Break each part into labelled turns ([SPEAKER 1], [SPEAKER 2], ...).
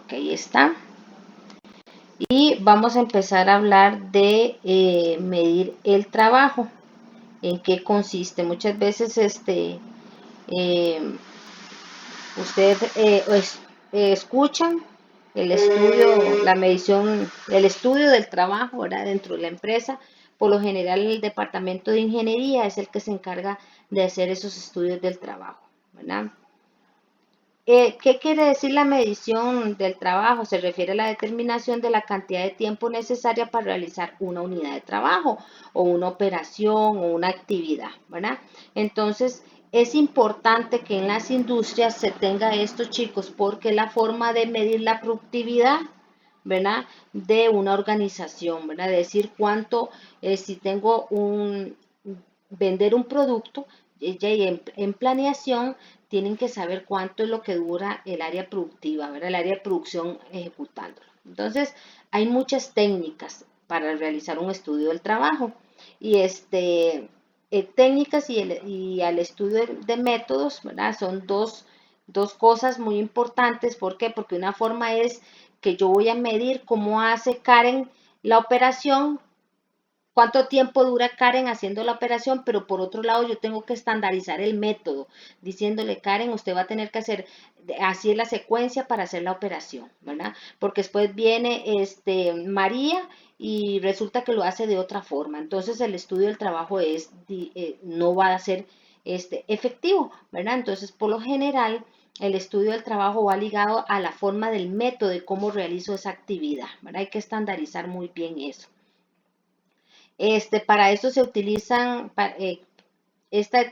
[SPEAKER 1] Ok, ahí está. Y vamos a empezar a hablar de medir el trabajo. ¿En qué consiste? Muchas veces eh, ustedes escuchan el estudio, la medición, el estudio del trabajo, ¿verdad? Dentro de la empresa. Por lo general, el departamento de ingeniería es el que se encarga de hacer esos estudios del trabajo, ¿verdad? ¿Qué quiere decir la medición del trabajo? Se refiere a la determinación de la cantidad de tiempo necesaria para realizar una unidad de trabajo o una operación o una actividad, ¿verdad? Entonces, es importante que en las industrias se tenga esto, chicos, porque es la forma de medir la productividad, ¿verdad? De una organización, ¿verdad? Decir cuánto, si tengo vender un producto, ya en planeación tienen que saber cuánto es lo que dura el área productiva, ¿verdad? El área de producción ejecutándolo. Entonces, hay muchas técnicas para realizar un estudio del trabajo y técnicas y al estudio de métodos, ¿verdad? Son dos cosas muy importantes. ¿Por qué? Porque una forma es que yo voy a medir cómo hace Karen la operación, cuánto tiempo dura Karen haciendo la operación, pero por otro lado yo tengo que estandarizar el método, diciéndole, Karen, usted va a tener que hacer, así es la secuencia para hacer la operación, ¿verdad? Porque después viene María y resulta que lo hace de otra forma. Entonces el estudio del trabajo no va a ser efectivo, ¿verdad? Entonces, por lo general, el estudio del trabajo va ligado a la forma del método de cómo realizo esa actividad, ¿verdad? Hay que estandarizar muy bien eso. Para eso se utilizan, estas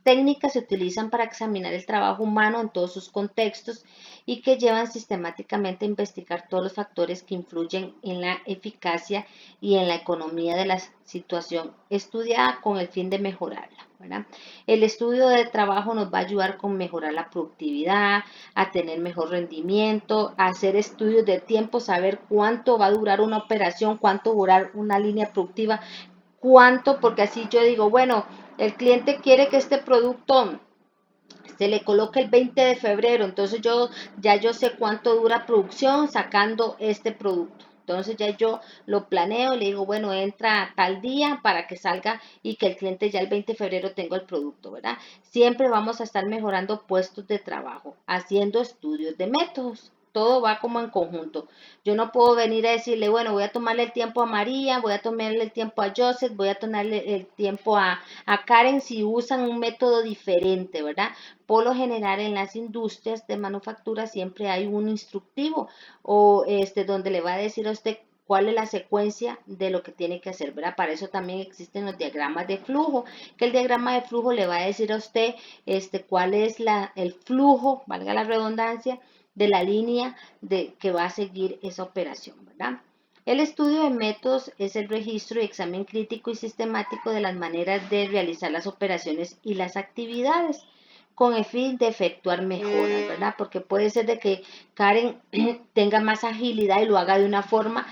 [SPEAKER 1] técnicas se utilizan para examinar el trabajo humano en todos sus contextos y que llevan sistemáticamente a investigar todos los factores que influyen en la eficacia y en la economía de la situación estudiada con el fin de mejorarla, ¿verdad? El estudio de trabajo nos va a ayudar con mejorar la productividad, a tener mejor rendimiento, a hacer estudios de tiempo, saber cuánto va a durar una operación, cuánto va a durar una línea productiva, cuánto, porque así yo digo, bueno, el cliente quiere que este producto se le coloque el 20 de febrero, entonces yo sé cuánto dura producción sacando este producto. Entonces ya yo lo planeo y le digo, bueno, entra tal día para que salga y que el cliente ya el 20 de febrero tenga el producto, ¿verdad? Siempre vamos a estar mejorando puestos de trabajo, haciendo estudios de métodos. Todo va como en conjunto. Yo no puedo venir a decirle, bueno, voy a tomarle el tiempo a María, voy a tomarle el tiempo a Joseph, voy a tomarle el tiempo a Karen si usan un método diferente, ¿verdad? Por lo general en las industrias de manufactura siempre hay un instructivo o donde le va a decir a usted cuál es la secuencia de lo que tiene que hacer, ¿verdad? Para eso también existen los diagramas de flujo, que el diagrama de flujo le va a decir a usted cuál es el flujo, valga la redundancia, de la línea que va a seguir esa operación, ¿verdad? El estudio de métodos es el registro y examen crítico y sistemático de las maneras de realizar las operaciones y las actividades con el fin de efectuar mejoras, ¿verdad? Porque puede ser de que Karen tenga más agilidad y lo haga de una forma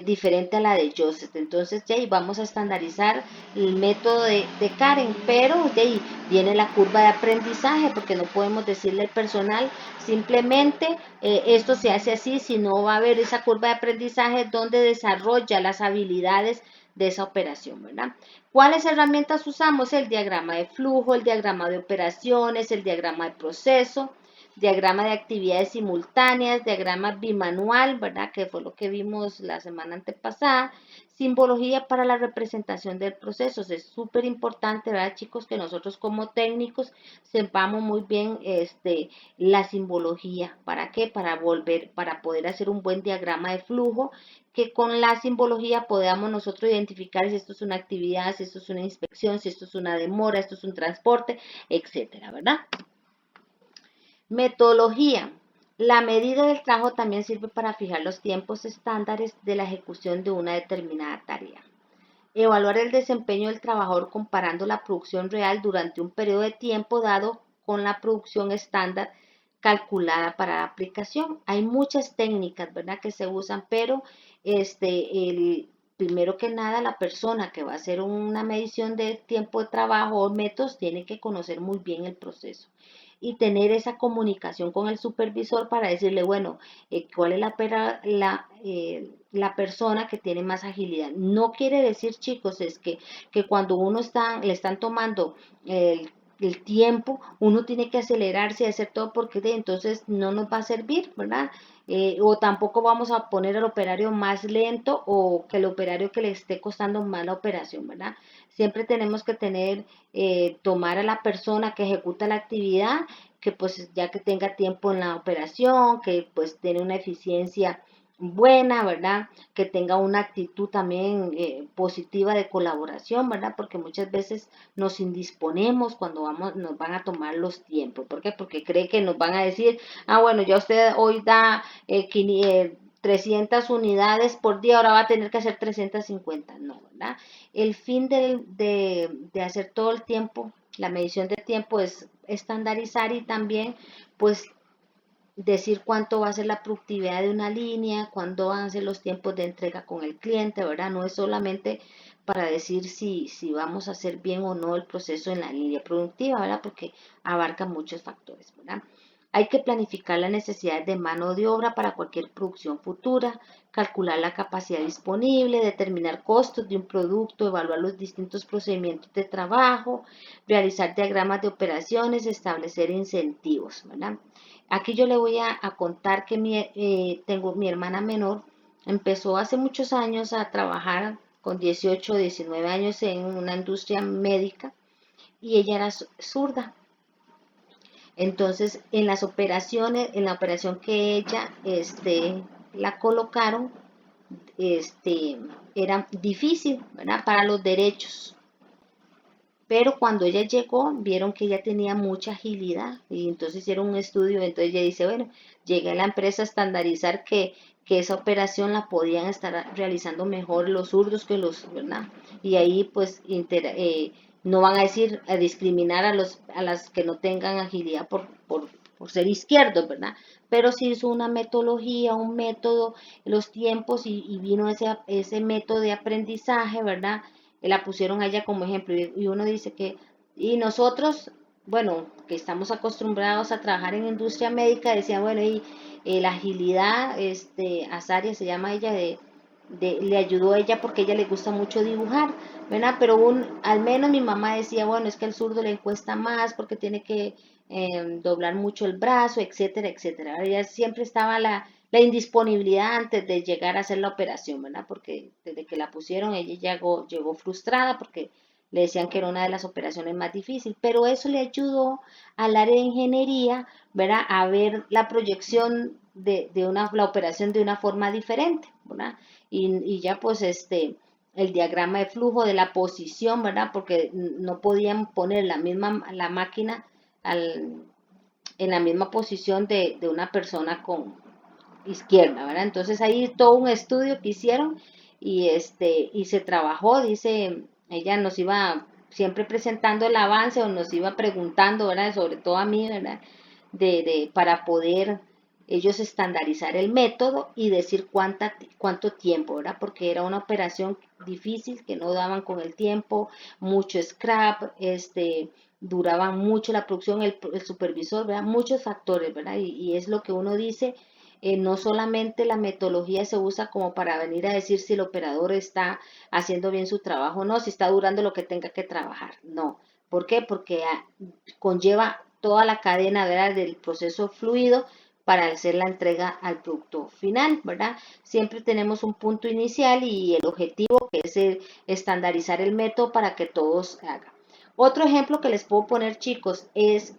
[SPEAKER 1] diferente a la de Joseph. Entonces, ya vamos a estandarizar el método de Karen, pero de ahí viene la curva de aprendizaje, porque no podemos decirle al personal simplemente esto se hace así, sino va a haber esa curva de aprendizaje donde desarrolla las habilidades de esa operación, ¿verdad? ¿Cuáles herramientas usamos? El diagrama de flujo, el diagrama de operaciones, el diagrama de proceso, diagrama de actividades simultáneas, diagrama bimanual, ¿verdad? Que fue lo que vimos la semana antepasada. Simbología para la representación del proceso. Es súper importante, ¿verdad, chicos? Que nosotros como técnicos sepamos muy bien la simbología. ¿Para qué? Para poder hacer un buen diagrama de flujo, que con la simbología podamos nosotros identificar si esto es una actividad, si esto es una inspección, si esto es una demora, esto es un transporte, etcétera, ¿verdad? Metodología. La medida del trabajo también sirve para fijar los tiempos estándares de la ejecución de una determinada tarea. Evaluar el desempeño del trabajador comparando la producción real durante un periodo de tiempo dado con la producción estándar calculada para la aplicación. Hay muchas técnicas, ¿verdad?, que se usan, pero primero que nada, la persona que va a hacer una medición de tiempo de trabajo o métodos tiene que conocer muy bien el proceso. y tener esa comunicación con el supervisor para decirle, bueno, cuál es la persona que tiene más agilidad. No quiere decir, chicos, es que cuando uno le están tomando el tiempo, uno tiene que acelerarse y hacer todo porque entonces no nos va a servir, ¿verdad? O tampoco vamos a poner al operario más lento o que el operario que le esté costando más la operación, ¿verdad? Siempre tenemos que tomar a la persona que ejecuta la actividad, que pues ya que tenga tiempo en la operación, que pues tiene una eficiencia buena, ¿verdad? Que tenga una actitud también positiva de colaboración, ¿verdad? Porque muchas veces nos indisponemos cuando nos van a tomar los tiempos. ¿Por qué? Porque cree que nos van a decir, bueno, ya usted hoy da 300 unidades por día, ahora va a tener que hacer 350. No, ¿verdad? El fin de hacer todo el tiempo, la medición de tiempo es estandarizar y también, pues, decir cuánto va a ser la productividad de una línea, cuándo van a ser los tiempos de entrega con el cliente, ¿verdad? No es solamente para decir si vamos a hacer bien o no el proceso en la línea productiva, ¿verdad? Porque abarca muchos factores, ¿verdad? Hay que planificar las necesidades de mano de obra para cualquier producción futura, calcular la capacidad disponible, determinar costos de un producto, evaluar los distintos procedimientos de trabajo, realizar diagramas de operaciones, establecer incentivos, ¿verdad? Aquí yo le voy a contar que tengo mi hermana menor, empezó hace muchos años a trabajar con 18 o 19 años en una industria médica y ella era zurda. Entonces, en las operaciones, en la operación que ella la colocaron, era difícil, ¿verdad? Para los derechos. Pero cuando ella llegó, vieron que ella tenía mucha agilidad y entonces hicieron un estudio. Entonces ella dice, bueno, llegué a la empresa a estandarizar que esa operación la podían estar realizando mejor los zurdos que los, ¿verdad? Y ahí pues no van a decir, a discriminar a las que no tengan agilidad por ser izquierdos, ¿verdad? Pero sí hizo una metodología, un método, los tiempos y vino ese método de aprendizaje, ¿verdad? La pusieron a ella como ejemplo y uno dice y nosotros, bueno, que estamos acostumbrados a trabajar en industria médica, decían, bueno, y la agilidad, Azaria se llama ella, le ayudó a ella porque a ella le gusta mucho dibujar, ¿verdad? Pero al menos mi mamá decía, bueno, es que al zurdo le cuesta más porque tiene que doblar mucho el brazo, etcétera, etcétera. Ella siempre estaba la indisponibilidad antes de llegar a hacer la operación, ¿verdad? Porque desde que la pusieron ella llegó frustrada porque le decían que era una de las operaciones más difíciles, pero eso le ayudó al área de ingeniería, ¿verdad? A ver la proyección la operación de una forma diferente, ¿verdad? Y ya pues el diagrama de flujo de la posición, ¿verdad? Porque no podían poner la máquina en la misma posición de una persona con izquierda, ¿verdad? Entonces ahí todo un estudio que hicieron y se trabajó, dice, ella nos iba siempre presentando el avance o nos iba preguntando, ¿verdad? Sobre todo a mí, ¿verdad? Para poder ellos estandarizar el método y decir cuánto tiempo, ¿verdad? Porque era una operación difícil que no daban con el tiempo, mucho scrap, duraba mucho la producción, el supervisor, ¿verdad? Muchos factores, ¿verdad? Y es lo que uno dice, no solamente la metodología se usa como para venir a decir si el operador está haciendo bien su trabajo o no, si está durando lo que tenga que trabajar, no. ¿Por qué? Porque conlleva toda la cadena, ¿verdad? Del proceso fluido para hacer la entrega al producto final, ¿verdad? Siempre tenemos un punto inicial y el objetivo que es estandarizar el método para que todos hagan. Otro ejemplo que les puedo poner, chicos, es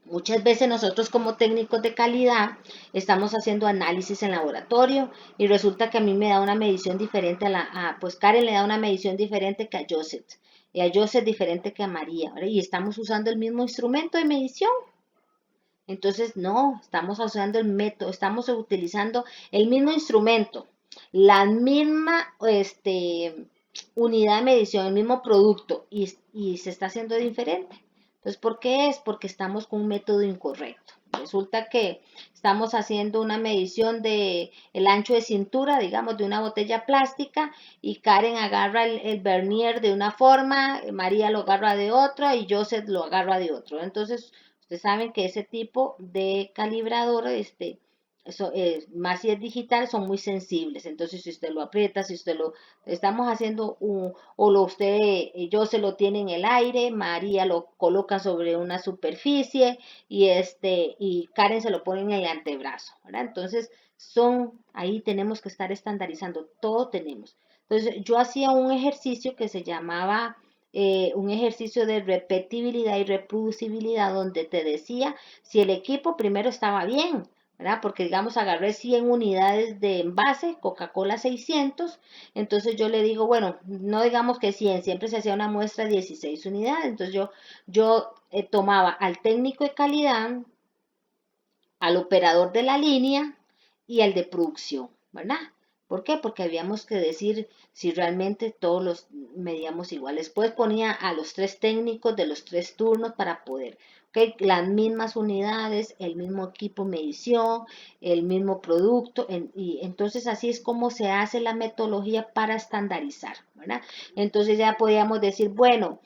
[SPEAKER 1] muchas veces nosotros como técnicos de calidad estamos haciendo análisis en laboratorio y resulta que a mí me da una medición diferente pues Karen le da una medición diferente que a Joseph y a Joseph diferente que a María, ¿verdad? Y estamos usando el mismo instrumento de medición. Entonces, no, estamos usando el método, estamos utilizando el mismo instrumento, la misma unidad de medición, el mismo producto y se está haciendo diferente. Entonces, ¿por qué es? Porque estamos con un método incorrecto. Resulta que estamos haciendo una medición de el ancho de cintura, digamos, de una botella plástica y Karen agarra el vernier de una forma, María lo agarra de otra y Joseph lo agarra de otro. Entonces,
[SPEAKER 2] Ustedes saben que ese tipo de calibrador, más si es digital, son muy sensibles. Entonces, si usted lo aprieta, si usted lo estamos haciendo o lo usted, yo se lo tiene en el aire, María lo coloca sobre una superficie y Karen se lo pone en el antebrazo, ¿verdad? Entonces, ahí tenemos que estar estandarizando, todo tenemos. Entonces, yo hacía un ejercicio que se llamaba un ejercicio de repetibilidad y reproducibilidad donde te decía si el equipo primero estaba bien, ¿verdad? Porque digamos agarré 100 unidades de envase, Coca-Cola 600, entonces yo le digo, bueno, no digamos que 100, siempre se hacía una muestra de 16 unidades, entonces yo tomaba al técnico de calidad, al operador de la línea y al de producción, ¿verdad? ¿Por qué? Porque habíamos que decir si realmente todos los medíamos igual. Después ponía a los 3 técnicos de los 3 turnos para poder, ¿ok? Las mismas unidades, el mismo equipo de medición, el mismo producto, y entonces así es como se hace la metodología para estandarizar, ¿verdad? Entonces ya podíamos decir, bueno,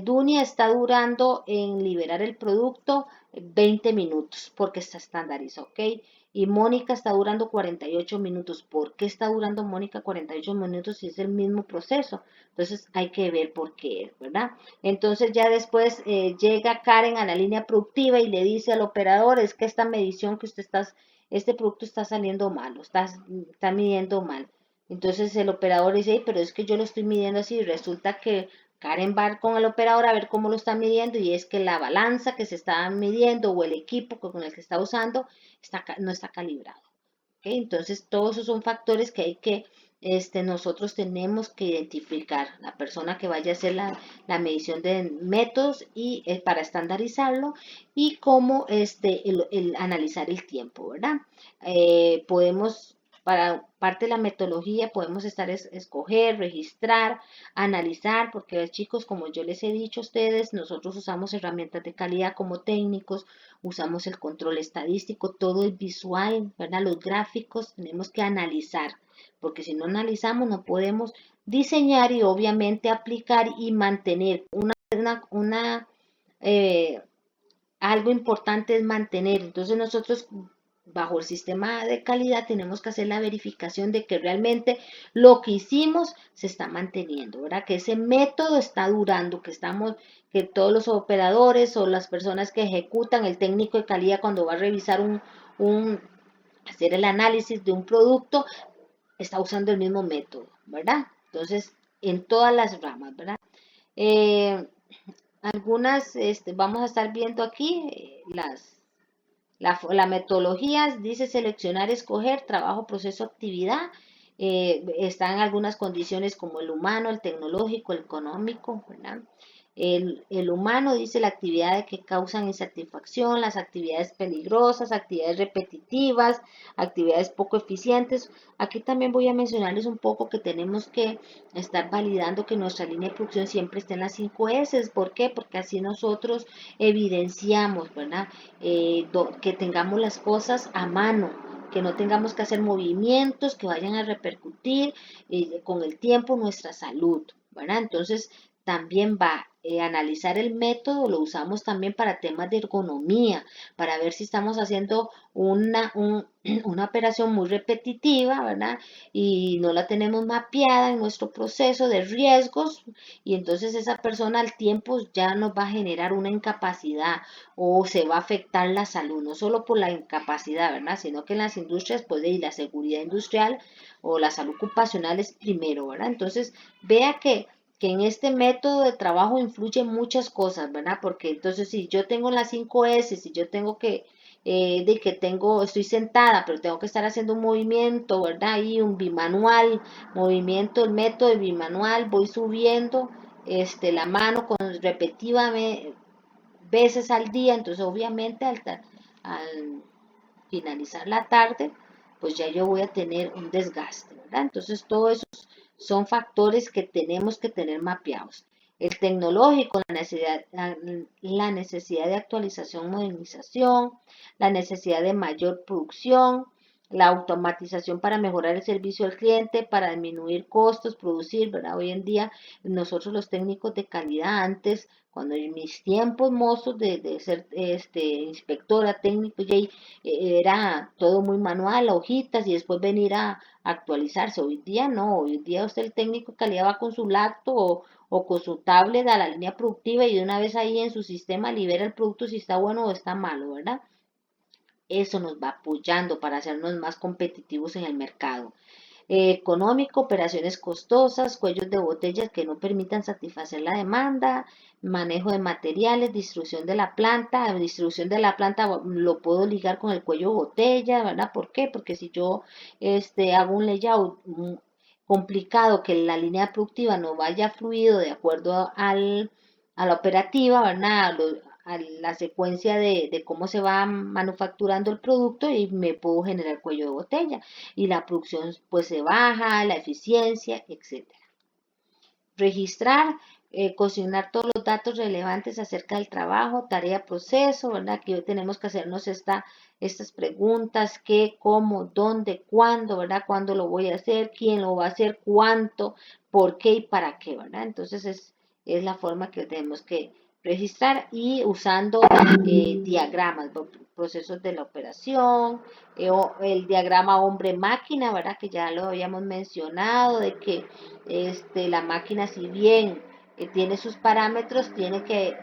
[SPEAKER 2] Dunia está durando en liberar el producto 20 minutos porque está estandarizado, ¿ok? Y Mónica está durando 48 minutos. ¿Por qué está durando Mónica 48 minutos si es el mismo proceso? Entonces hay que ver por qué, ¿verdad? Entonces ya después llega Karen a la línea productiva y le dice al operador, es que esta medición que este producto está saliendo mal, está midiendo mal. Entonces el operador dice, pero es que yo lo estoy midiendo así y resulta que Karen va con el operador a ver cómo lo está midiendo y es que la balanza que se está midiendo o el equipo con el que está usando no está calibrado. ¿Okay? Entonces, todos esos son factores que hay que nosotros tenemos que identificar. La persona que vaya a hacer la medición de métodos y para estandarizarlo y cómo el analizar el tiempo, ¿verdad? Podemos para parte de la metodología podemos escoger, registrar, analizar, porque chicos, como yo les he dicho a ustedes, nosotros usamos herramientas de calidad como técnicos, usamos el control estadístico, todo es visual, ¿verdad? Los gráficos tenemos que analizar, porque si no analizamos no podemos diseñar y obviamente aplicar y mantener eh, algo importante es mantener. Entonces nosotros bajo el sistema de calidad tenemos que hacer la verificación de que realmente lo que hicimos se está manteniendo, ¿verdad? Que ese método está durando, que todos los operadores o las personas que ejecutan, el técnico de calidad cuando va a revisar hacer el análisis de un producto, está usando el mismo método, ¿verdad? Entonces, en todas las ramas, ¿verdad? Eh, vamos a estar viendo aquí la metodología, dice seleccionar, escoger, trabajo, proceso, actividad. Están algunas condiciones como el humano, el tecnológico, el económico, ¿verdad? El humano dice la actividad que causan insatisfacción, las actividades peligrosas, actividades repetitivas, actividades poco eficientes. Aquí también voy a mencionarles un poco que tenemos que estar validando que nuestra línea de producción siempre esté en las 5 S. ¿Por qué? Porque así nosotros evidenciamos, ¿verdad? Que tengamos las cosas a mano, que no tengamos que hacer movimientos que vayan a repercutir con el tiempo nuestra salud, ¿verdad? Entonces, también va a analizar el método, lo usamos también para temas de ergonomía, para ver si estamos haciendo una operación muy repetitiva, ¿verdad? Y no la tenemos mapeada en nuestro proceso de riesgos y entonces esa persona al tiempo ya nos va a generar una incapacidad o se va a afectar la salud, no solo por la incapacidad, ¿verdad? Sino que en las industrias, pues, y la seguridad industrial o la salud ocupacional es primero, ¿verdad? Entonces, vea que en este método de trabajo influyen muchas cosas, ¿verdad? Porque entonces si yo tengo las 5 S, si yo tengo estoy sentada, pero tengo que estar haciendo un movimiento, ¿verdad? Y un bimanual, movimiento, el método de bimanual, voy subiendo la mano con repetitivamente veces al día, entonces obviamente al finalizar la tarde, pues ya yo voy a tener un desgaste, ¿verdad? Entonces todo eso son factores que tenemos que tener mapeados. El tecnológico, la necesidad de actualización, modernización, la necesidad de mayor producción, La automatización para mejorar el servicio al cliente, para disminuir costos, producir, ¿verdad? Hoy en día nosotros los técnicos de calidad antes, cuando en mis tiempos mozos de ser inspectora técnico, era todo muy manual, hojitas y después venir a actualizarse. Hoy día no, hoy día usted el técnico de calidad va con su lacto o con su tablet a la línea productiva y de una vez ahí en su sistema libera el producto si está bueno o está malo, ¿verdad? Eso nos va apoyando para hacernos más competitivos en el mercado. Económico, operaciones costosas, cuellos de botellas que no permitan satisfacer la demanda, manejo de materiales, distribución de la planta lo puedo ligar con el cuello de botella, ¿verdad? ¿Por qué? Porque si yo hago un layout complicado que la línea productiva no vaya fluido de acuerdo a la operativa, ¿verdad? A la secuencia de cómo se va manufacturando el producto y me puedo generar cuello de botella y la producción pues se baja, la eficiencia, etcétera. Registrar, cocinar todos los datos relevantes acerca del trabajo, tarea, proceso, ¿verdad? Que hoy tenemos que hacernos estas preguntas, qué, cómo, dónde, cuándo, ¿verdad? ¿Cuándo lo voy a hacer? ¿Quién lo va a hacer? ¿Cuánto? ¿Por qué y para qué? ¿Verdad? Entonces es la forma que tenemos que registrar y usando diagramas, procesos de la operación, el diagrama hombre-máquina, ¿verdad? Que ya lo habíamos mencionado, de que la máquina, si bien tiene sus parámetros, tiene que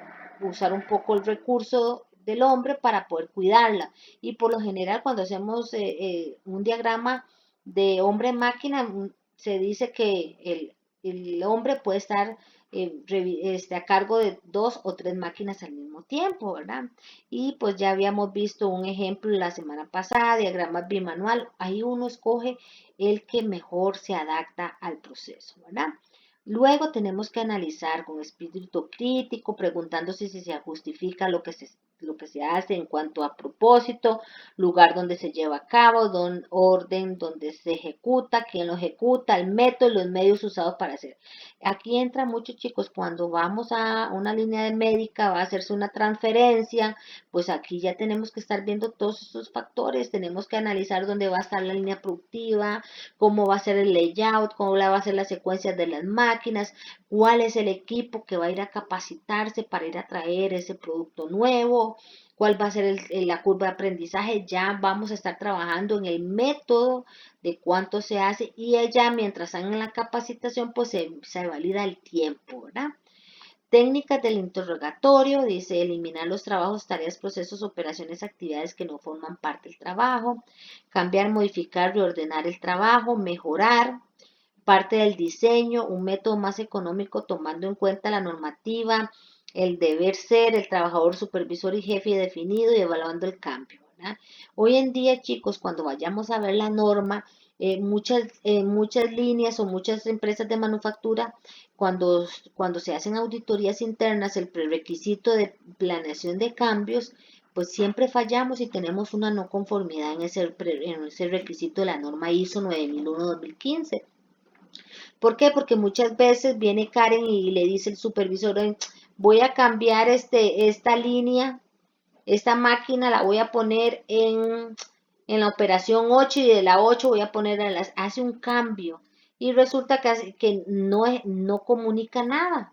[SPEAKER 2] usar un poco el recurso del hombre para poder cuidarla. Y por lo general, cuando hacemos un diagrama de hombre-máquina, se dice que el hombre puede estar a cargo de 2 o 3 máquinas al mismo tiempo, ¿verdad? Y pues ya habíamos visto un ejemplo la semana pasada, diagrama bimanual, ahí uno escoge el que mejor se adapta al proceso, ¿verdad? Luego tenemos que analizar con espíritu crítico, preguntando si se justifica lo que se hace en cuanto a propósito, lugar donde se lleva a cabo, orden donde se ejecuta, quién lo ejecuta, el método y los medios usados para hacer. Aquí entra mucho, chicos, cuando vamos a una línea de médica, va a hacerse una transferencia, pues aquí ya tenemos que estar viendo todos esos factores, tenemos que analizar dónde va a estar la línea productiva, cómo va a ser el layout, cómo va a ser la secuencia de las máquinas, cuál es el equipo que va a ir a capacitarse para ir a traer ese producto nuevo, cuál va a ser la curva de aprendizaje, ya vamos a estar trabajando en el método de cuánto se hace y ya mientras están en la capacitación pues se valida el tiempo, ¿verdad? Técnicas del interrogatorio, dice eliminar los trabajos, tareas, procesos, operaciones, actividades que no forman parte del trabajo, cambiar, modificar, reordenar el trabajo, mejorar, parte del diseño, un método más económico tomando en cuenta la normativa, el deber ser, el trabajador, supervisor y jefe definido y evaluando el cambio, ¿verdad? Hoy en día, chicos, cuando vayamos a ver la norma, muchas líneas o muchas empresas de manufactura, cuando se hacen auditorías internas, el prerequisito de planeación de cambios, pues siempre fallamos y tenemos una no conformidad en ese requisito de la norma ISO 9001-2015. ¿Por qué? Porque muchas veces viene Karen y le dice el supervisor, voy a cambiar esta línea, esta máquina la voy a poner en la operación 8 y de la 8 voy a poner hace un cambio y resulta que no comunica nada.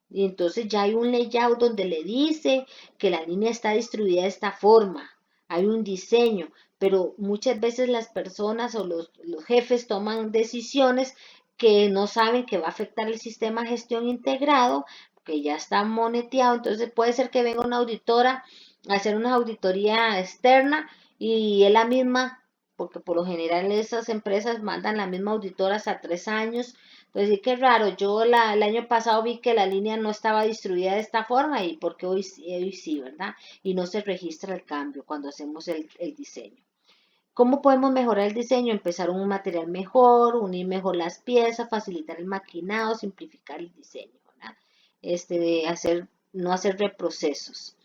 [SPEAKER 2] Y entonces ya hay un layout donde le dice que la línea está distribuida de esta forma. Hay un diseño, pero muchas veces las personas o los jefes toman decisiones que no saben que va a afectar el sistema de gestión integrado, que ya está moneteado. Entonces puede ser que venga una auditora a hacer una auditoría externa y es la misma, porque por lo general esas empresas mandan la misma auditora hasta 3 años. Entonces, sí, qué raro, yo el año pasado vi que la línea no estaba distribuida de esta forma y porque hoy sí, ¿verdad? Y no se registra el cambio cuando hacemos el diseño. ¿Cómo podemos mejorar el diseño? Empezar un material mejor, unir mejor las piezas, facilitar el maquinado, simplificar el diseño, ¿verdad? No hacer reprocesos.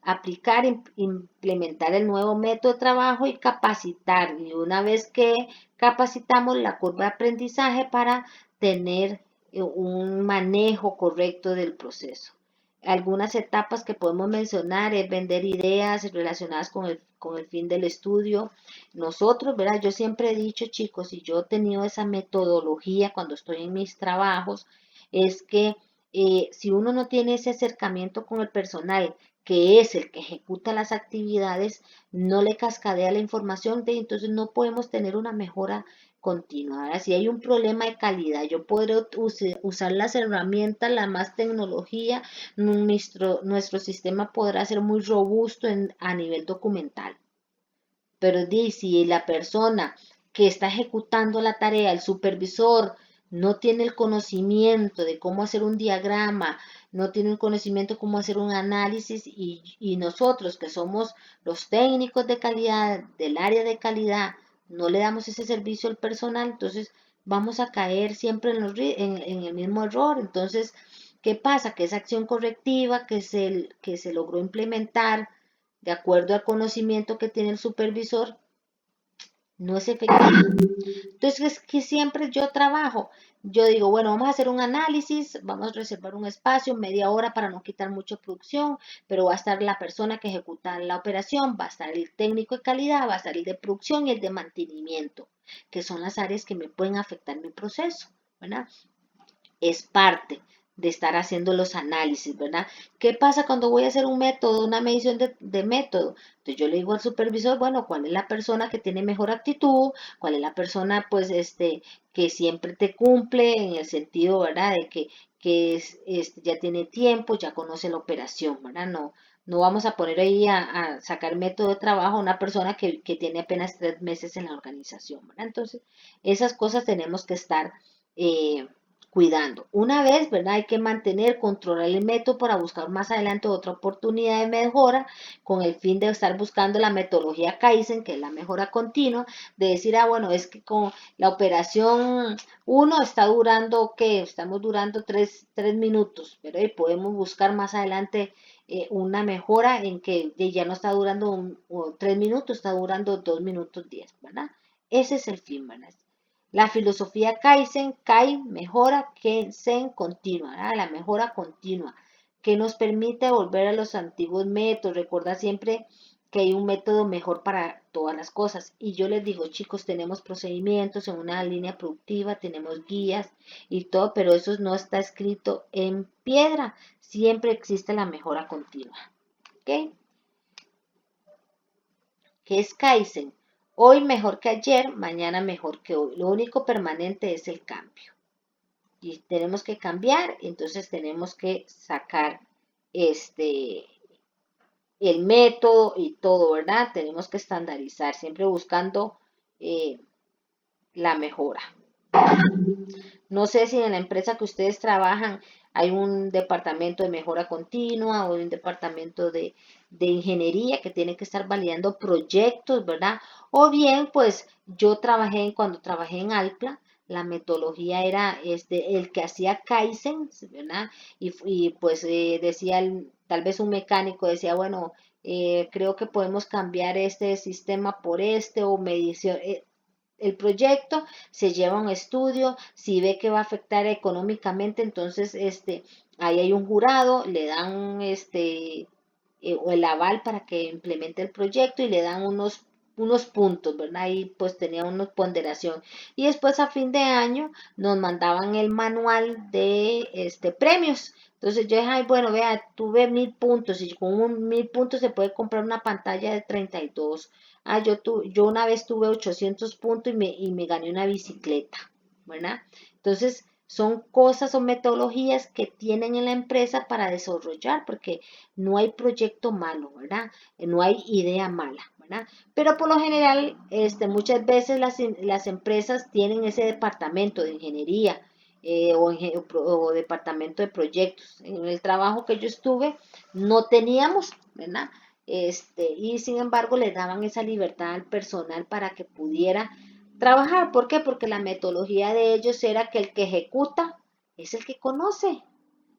[SPEAKER 2] Aplicar, implementar el nuevo método de trabajo y capacitar. Y una vez que capacitamos la curva de aprendizaje para tener un manejo correcto del proceso.
[SPEAKER 1] Algunas etapas que podemos mencionar es vender ideas relacionadas con el fin del estudio. Nosotros, ¿verdad? Yo siempre he dicho, chicos, y yo he tenido esa metodología cuando estoy en mis trabajos, es que si uno no tiene ese acercamiento con el personal, que es el que ejecuta las actividades, no le cascadea la información, entonces no podemos tener una mejora continua. Ahora, si hay un problema de calidad, yo podré usar las herramientas, la más tecnología, nuestro sistema podrá ser muy robusto a nivel documental. Pero si la persona que está ejecutando la tarea, el supervisor, no tiene el conocimiento de cómo hacer un diagrama, no tiene el conocimiento de cómo hacer un análisis y nosotros que somos los técnicos de calidad del área de calidad, no le damos ese servicio al personal, entonces vamos a caer siempre en el mismo error. Entonces, ¿qué pasa? Que esa acción correctiva que se logró implementar de acuerdo al conocimiento que tiene el supervisor, no es efectivo. Entonces, es que siempre yo trabajo, yo digo, bueno, vamos a hacer un análisis, vamos a reservar un espacio, media hora para no quitar mucha producción, pero va a estar la persona que ejecuta la operación, va a estar el técnico de calidad, va a estar el de producción y el de mantenimiento, que son las áreas que me pueden afectar mi proceso, ¿verdad? Es parte de estar haciendo los análisis, ¿verdad? ¿Qué pasa cuando voy a hacer un método, una medición de método? Entonces yo le digo al supervisor, bueno, ¿cuál es la persona que tiene mejor actitud? ¿Cuál es la persona, pues, que siempre te cumple en el sentido, ¿verdad? De que ya tiene tiempo, ya conoce la operación, ¿verdad? No vamos a poner ahí a sacar método de trabajo a una persona que tiene apenas 3 meses en la organización, ¿verdad? Entonces, esas cosas tenemos que estar eh, cuidando. Una vez, ¿verdad? Hay que mantener, controlar el método para buscar más adelante otra oportunidad de mejora con el fin de estar buscando la metodología Kaizen, que es la mejora continua, de decir, ah, bueno, es que con la operación uno está durando, ¿qué? Estamos durando 3 minutos, pero ahí podemos buscar más adelante una mejora en que ya no está durando 3 minutos, está durando 2 minutos 10, ¿verdad? Ese es el fin, ¿verdad? La filosofía Kaizen, Kai, mejora, Zen, continua, ¿verdad? La mejora continua, que nos permite volver a los antiguos métodos. Recuerda siempre que hay un método mejor para todas las cosas. Y yo les digo, chicos, tenemos procedimientos en una línea productiva, tenemos guías y todo, pero eso no está escrito en piedra. Siempre existe la mejora continua. ¿Ok? ¿Qué es Kaizen? Hoy mejor que ayer, mañana mejor que hoy. Lo único permanente es el cambio. Y tenemos que cambiar, entonces tenemos que sacar este el método y todo, ¿verdad? Tenemos que estandarizar, siempre buscando eh, la mejora. No sé si en la empresa que ustedes trabajan hay un departamento de mejora continua o un departamento de ingeniería que tiene que estar validando proyectos, ¿verdad? O bien, pues yo cuando trabajé en Alpla, la metodología era el que hacía Kaizen, ¿verdad? Pues decía, tal vez un mecánico decía, bueno, creo que podemos cambiar este sistema por este o medición. El proyecto se lleva a un estudio, si ve que va a afectar económicamente, entonces ahí hay un jurado, le dan o el aval para que implemente el proyecto y le dan unos puntos, ¿verdad? Ahí pues tenía una ponderación. Y después a fin de año nos mandaban el manual de premios. Entonces yo dije, ay, bueno, vea, tuve 1000 puntos y con 1000 puntos se puede comprar una pantalla de 32. Ah, yo una vez tuve 800 puntos y me gané una bicicleta, ¿verdad? Entonces, son cosas, son metodologías que tienen en la empresa para desarrollar, porque no hay proyecto malo, ¿verdad? No hay idea mala, ¿verdad? Pero por lo general, muchas veces las empresas tienen ese departamento de ingeniería o departamento de proyectos. En el trabajo que yo estuve, no teníamos, ¿verdad? Y sin embargo le daban esa libertad al personal para que pudiera trabajar. ¿Por qué? Porque la metodología de ellos era que el que ejecuta es el que conoce.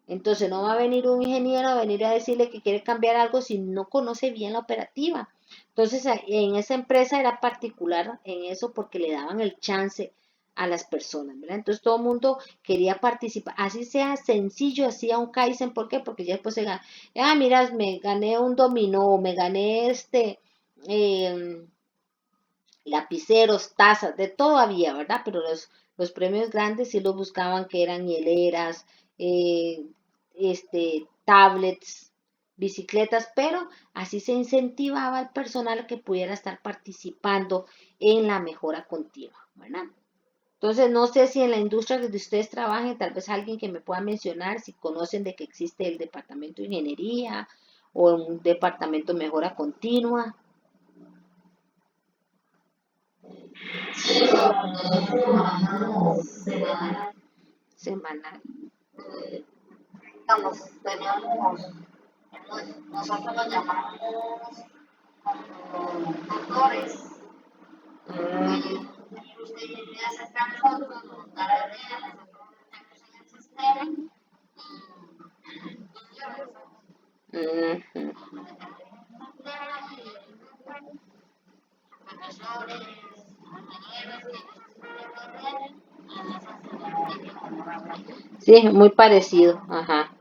[SPEAKER 1] Entonces no va a venir un ingeniero a venir a decirle que quiere cambiar algo si no conoce bien la operativa. Entonces en esa empresa era particular en eso porque le daban el chance a las personas, ¿verdad? Entonces todo el mundo quería participar, así sea sencillo, hacía un Kaizen, ¿por qué? Porque ya después se gana, mira, me gané un dominó, me gané eh, lapiceros, tazas, de todo había, ¿verdad? Pero los premios grandes sí los buscaban que eran hieleras, eh, tablets, bicicletas, pero así se incentivaba al personal a que pudiera estar participando en la mejora continua, ¿verdad? Entonces, no sé si en la industria donde ustedes trabajen, tal vez alguien que me pueda mencionar si conocen de que existe el departamento de ingeniería o un departamento de mejora continua,
[SPEAKER 2] Sí, bueno, nosotros trabajamos semanal.
[SPEAKER 1] semanal.
[SPEAKER 2] Digamos, teníamos, nosotros nos llamamos doctores.
[SPEAKER 1] Mm,
[SPEAKER 2] Y usted iría a acercar a nosotros, nos da la idea, nosotros metemos en el sistema y ya realizamos.
[SPEAKER 1] ujú.
[SPEAKER 2] Profesores, ingenieros, que tienen y en esas hay que mejorar.
[SPEAKER 1] Sí, muy parecido, ajá.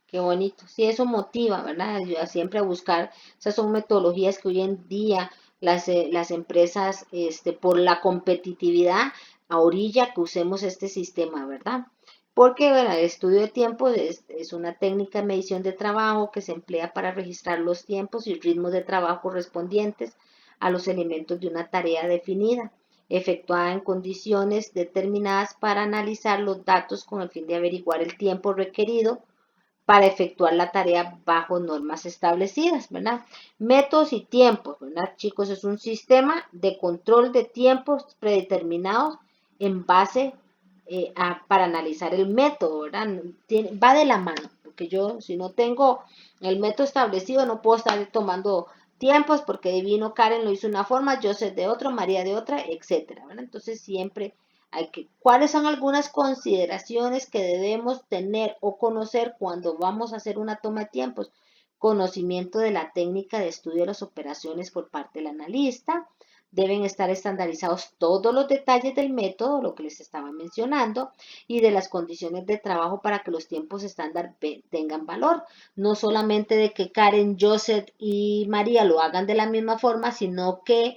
[SPEAKER 1] Qué bonito. Sí, eso motiva, ¿verdad? Ayuda siempre a buscar, esas son metodologías que hoy en día las empresas, por la competitividad, a orilla que usemos este sistema, ¿verdad? Porque, bueno, el estudio de tiempo es una técnica de medición de trabajo que se emplea para registrar los tiempos y ritmos de trabajo correspondientes a los elementos de una tarea definida, efectuada en condiciones determinadas para analizar los datos con el fin de averiguar el tiempo requerido para efectuar la tarea bajo normas establecidas, ¿verdad? Métodos y tiempos, ¿verdad, chicos? Es un sistema de control de tiempos predeterminados en base para analizar el método, ¿verdad? Va de la mano, porque yo si no tengo el método establecido no puedo estar tomando tiempos porque divino Karen lo hizo de una forma, yo sé de otra, María de otra, etcétera, ¿verdad? Entonces siempre ¿cuáles son algunas consideraciones que debemos tener o conocer cuando vamos a hacer una toma de tiempos? Conocimiento de la técnica de estudio de las operaciones por parte del analista. Deben estar estandarizados todos los detalles del método, lo que les estaba mencionando, y de las condiciones de trabajo para que los tiempos estándar tengan valor. No solamente de que Karen, Joseph y María lo hagan de la misma forma, sino que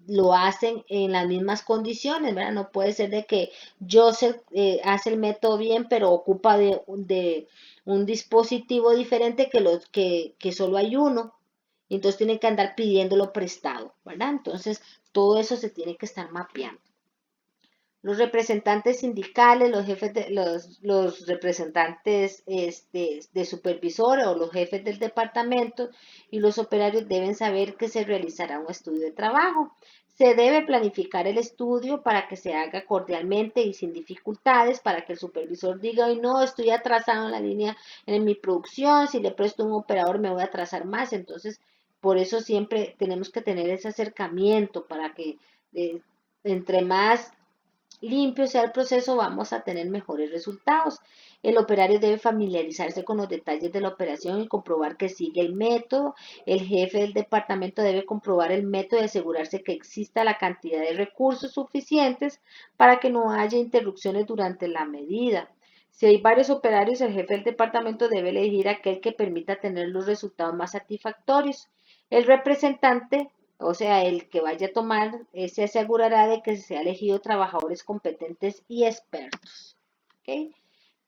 [SPEAKER 1] lo hacen en las mismas condiciones, ¿verdad? No puede ser de que Joseph hace el método bien, pero ocupa de un dispositivo diferente que solo hay uno. Y entonces tienen que andar pidiéndolo prestado, ¿verdad? Entonces, todo eso se tiene que estar mapeando. Los representantes sindicales, los jefes los representantes de supervisor o los jefes del departamento y los operarios deben saber que se realizará un estudio de trabajo. Se debe planificar el estudio para que se haga cordialmente y sin dificultades, para que el supervisor diga, hoy no, estoy atrasado en la línea en mi producción, si le presto un operador me voy a atrasar más. Entonces, por eso siempre tenemos que tener ese acercamiento para que entre más limpio sea el proceso, vamos a tener mejores resultados. El operario debe familiarizarse con los detalles de la operación y comprobar que sigue el método. El jefe del departamento debe comprobar el método y asegurarse que exista la cantidad de recursos suficientes para que no haya interrupciones durante la medida. Si hay varios operarios, el jefe del departamento debe elegir aquel que permita tener los resultados más satisfactorios. El representante, o sea, el que vaya a tomar, se asegurará de que se ha elegido trabajadores competentes y expertos. ¿Okay?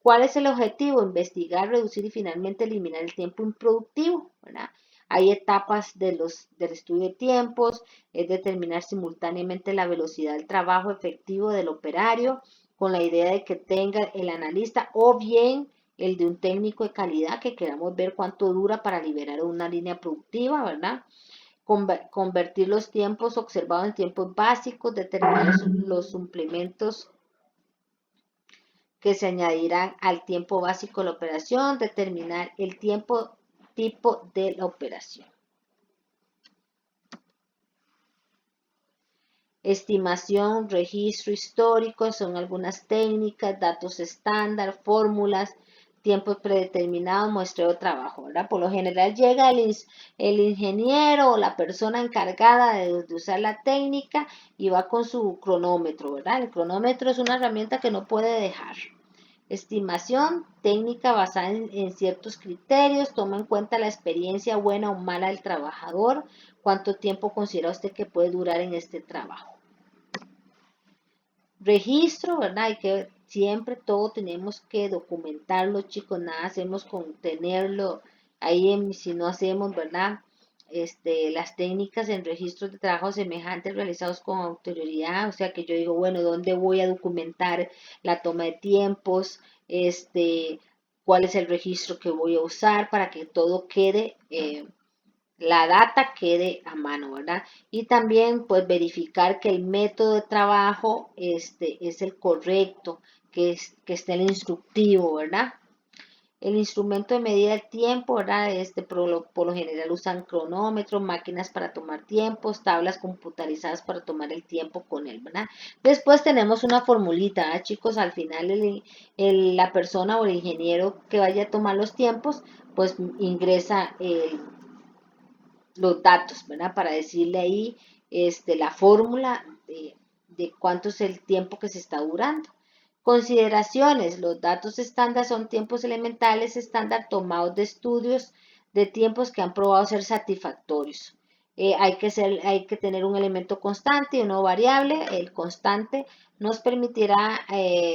[SPEAKER 1] ¿Cuál es el objetivo? Investigar, reducir y finalmente eliminar el tiempo improductivo, ¿verdad? Hay etapas del estudio de tiempos, es determinar simultáneamente la velocidad del trabajo efectivo del operario con la idea de que tenga el analista o bien el de un técnico de calidad que queramos ver cuánto dura para liberar una línea productiva, ¿verdad? Convertir los tiempos observados en tiempos básicos, determinar los suplementos que se añadirán al tiempo básico de la operación, determinar el tiempo tipo de la operación. Estimación, registro histórico, son algunas técnicas, datos estándar, fórmulas,
[SPEAKER 2] tiempos predeterminados, muestreo de trabajo, ¿verdad? Por lo general llega el ingeniero o la persona encargada de usar la técnica y va con su cronómetro, ¿verdad? El cronómetro es una herramienta que no puede dejar. Estimación, técnica basada en ciertos criterios, toma en cuenta la experiencia buena o mala del trabajador, cuánto tiempo considera usted que puede durar en este trabajo. Registro, ¿verdad? Hay que siempre todo tenemos que documentarlo, chicos, nada hacemos con tenerlo ahí, si no hacemos, ¿verdad? Las técnicas en registros de trabajo semejantes realizados con autoridad, o sea que yo digo, bueno, ¿dónde voy a documentar la toma de tiempos? ¿Cuál es el registro que voy a usar para que todo quede la data quede a mano, ¿verdad? Y también pues verificar que el método de trabajo es el correcto, que esté el instructivo, ¿verdad? El instrumento de medida del tiempo, ¿verdad? Por lo general usan cronómetros, máquinas para tomar tiempos, tablas computarizadas para tomar el tiempo con él, ¿verdad? Después tenemos una formulita, ¿verdad, chicos? Al final la persona o el ingeniero que vaya a tomar los tiempos, pues ingresa los datos, ¿verdad? Para decirle ahí la fórmula de cuánto es el tiempo que se está durando. Consideraciones. Los datos estándar son tiempos elementales estándar tomados de estudios de tiempos que han probado ser satisfactorios. Hay que tener un elemento constante y uno variable. El constante nos permitirá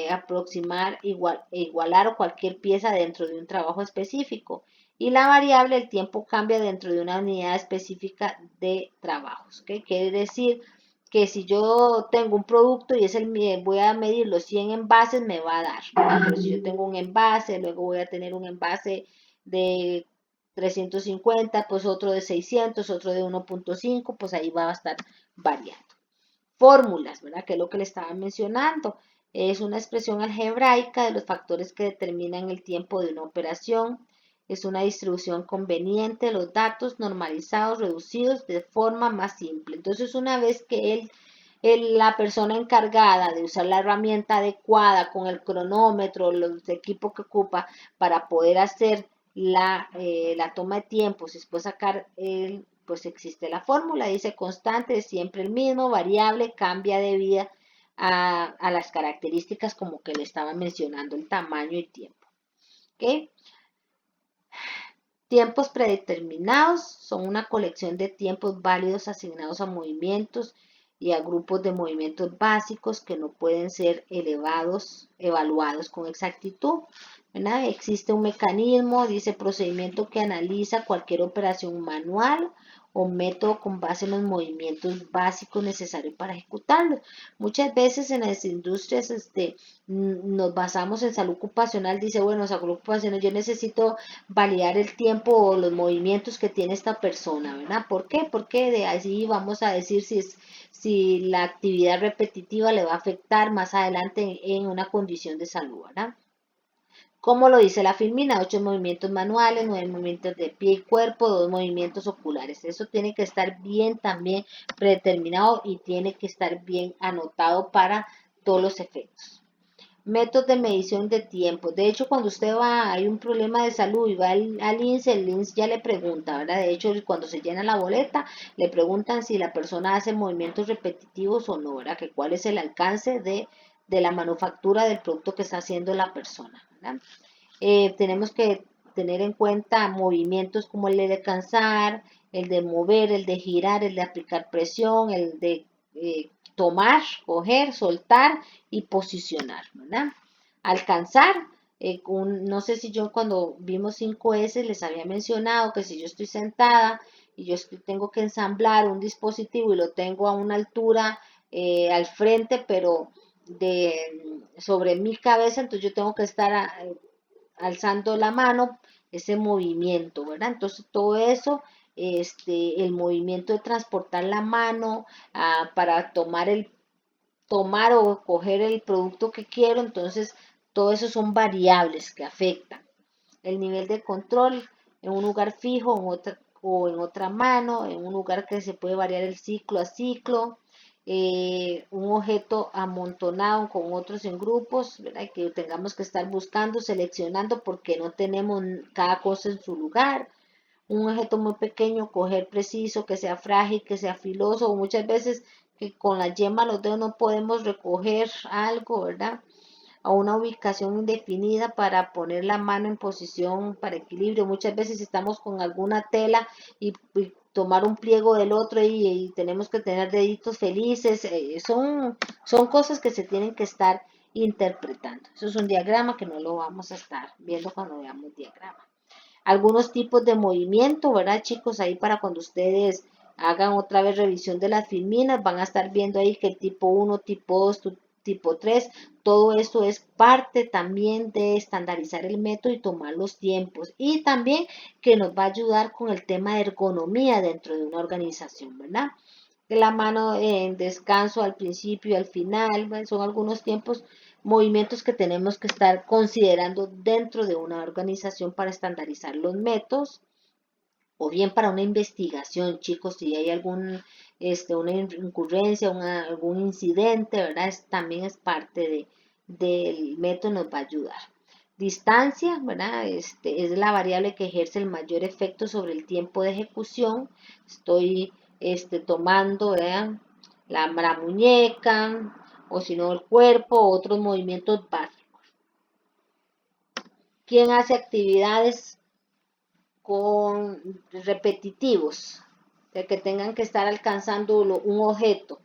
[SPEAKER 2] aproximar, igualar o cualquier pieza dentro de un trabajo específico. Y la variable, el tiempo cambia dentro de una unidad específica de trabajos. ¿Okay? Quiere decir que si yo tengo un producto y voy a medir los 100 envases, me va a dar. Pero si yo tengo un envase, luego voy a tener un envase de 350, pues otro de 600, otro de 1.5, pues ahí va a estar variando. Fórmulas, ¿verdad? Que es lo que le estaba mencionando. Es una expresión algebraica de los factores que determinan el tiempo de una operación. Es una distribución conveniente de los datos normalizados, reducidos de forma más simple. Entonces, una vez que la persona encargada de usar la herramienta adecuada con el cronómetro, los equipos que ocupa para poder hacer la toma de tiempos, después sacar pues existe la fórmula, dice constante, es siempre el mismo, variable, cambia debido a las características como que le estaba mencionando, el tamaño y tiempo. ¿Okay? Tiempos predeterminados son una colección de tiempos válidos asignados a movimientos y a grupos de movimientos básicos que no pueden ser evaluados con exactitud. ¿Verdad? Existe un mecanismo, dice procedimiento que analiza cualquier operación manual o método con base en los movimientos básicos necesarios para ejecutarlo. Muchas veces en las industrias nos basamos en salud ocupacional, dice, bueno, salud ocupacional, yo necesito validar el tiempo o los movimientos que tiene esta persona, ¿verdad? ¿Por qué? Porque de así vamos a decir si la actividad repetitiva le va a afectar más adelante en una condición de salud, ¿verdad? Como lo dice la filmina, 8 movimientos manuales, 9 movimientos de pie y cuerpo, 2 movimientos oculares. Eso tiene que estar bien también predeterminado y tiene que estar bien anotado para todos los efectos. Métodos de medición de tiempo. De hecho, cuando usted hay un problema de salud y va al INSS, el INSS ya le pregunta, ¿verdad? De hecho, cuando se llena la boleta, le preguntan si la persona hace movimientos repetitivos o no, ¿verdad? Que cuál es el alcance de la manufactura del producto que está haciendo la persona, ¿verdad? Tenemos que tener en cuenta movimientos como el de cansar, el de mover, el de girar, el de aplicar presión, el de tomar, coger, soltar y posicionar, ¿verdad? Alcanzar, no sé si yo cuando vimos 5S les había mencionado que si yo estoy sentada y tengo que ensamblar un dispositivo y lo tengo a una altura al frente, pero sobre mi cabeza, entonces yo tengo que estar alzando la mano, ese movimiento, ¿verdad? Entonces todo eso, el movimiento de transportar la mano para tomar o coger el producto que quiero, entonces todo eso son variables que afectan. El nivel de control en un lugar fijo o en otra mano, en un lugar que se puede variar el ciclo a ciclo, un objeto amontonado con otros en grupos, ¿verdad? Que tengamos que estar buscando, seleccionando porque no tenemos cada cosa en su lugar. Un objeto muy pequeño, coger preciso, que sea frágil, que sea filoso, o muchas veces que con la yema de los dedos no podemos recoger algo, ¿verdad? A una ubicación indefinida para poner la mano en posición para equilibrio. Muchas veces estamos con alguna tela y tomar un pliego del otro y tenemos que tener deditos felices. Son cosas que se tienen que estar interpretando. Eso es un diagrama que no lo vamos a estar viendo cuando veamos diagrama. Algunos tipos de movimiento, ¿verdad, chicos? Ahí para cuando ustedes hagan otra vez revisión de las filminas, van a estar viendo ahí que el tipo 1, tipo 2, tipo 3, todo esto es parte también de estandarizar el método y tomar los tiempos. Y también que nos va a ayudar con el tema de ergonomía dentro de una organización, ¿verdad? La mano en descanso al principio y al final, ¿verdad? Son algunos tiempos, movimientos que tenemos que estar considerando dentro de una organización para estandarizar los métodos o bien para una investigación, chicos, si hay una incurrencia, algún incidente, ¿verdad? También es parte del método, nos va a ayudar. Distancia, ¿verdad? Es la variable que ejerce el mayor efecto sobre el tiempo de ejecución. Estoy tomando, ¿verdad? La muñeca, o si no el cuerpo, otros movimientos básicos. ¿Quién hace actividades con repetitivos, de que tengan que estar alcanzando un objeto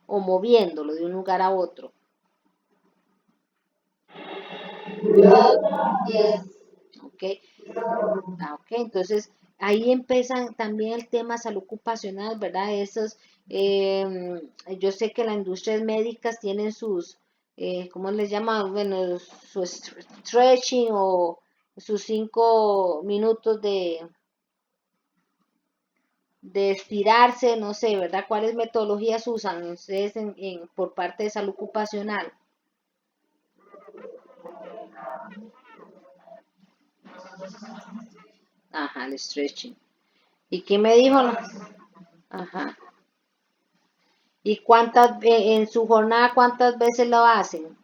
[SPEAKER 2] o moviéndolo de un lugar a otro? ¿Ok? Entonces ahí empiezan también el tema salud ocupacional, ¿verdad? Yo sé que las industrias médicas tienen ¿cómo les llaman? Bueno, su stretching o sus 5 minutos de estirarse, no sé, ¿verdad? ¿Cuáles metodologías usan ustedes por parte de salud ocupacional? Ajá, el stretching. ¿Y qué me dijo? Ajá. ¿Y en su jornada, cuántas veces lo hacen?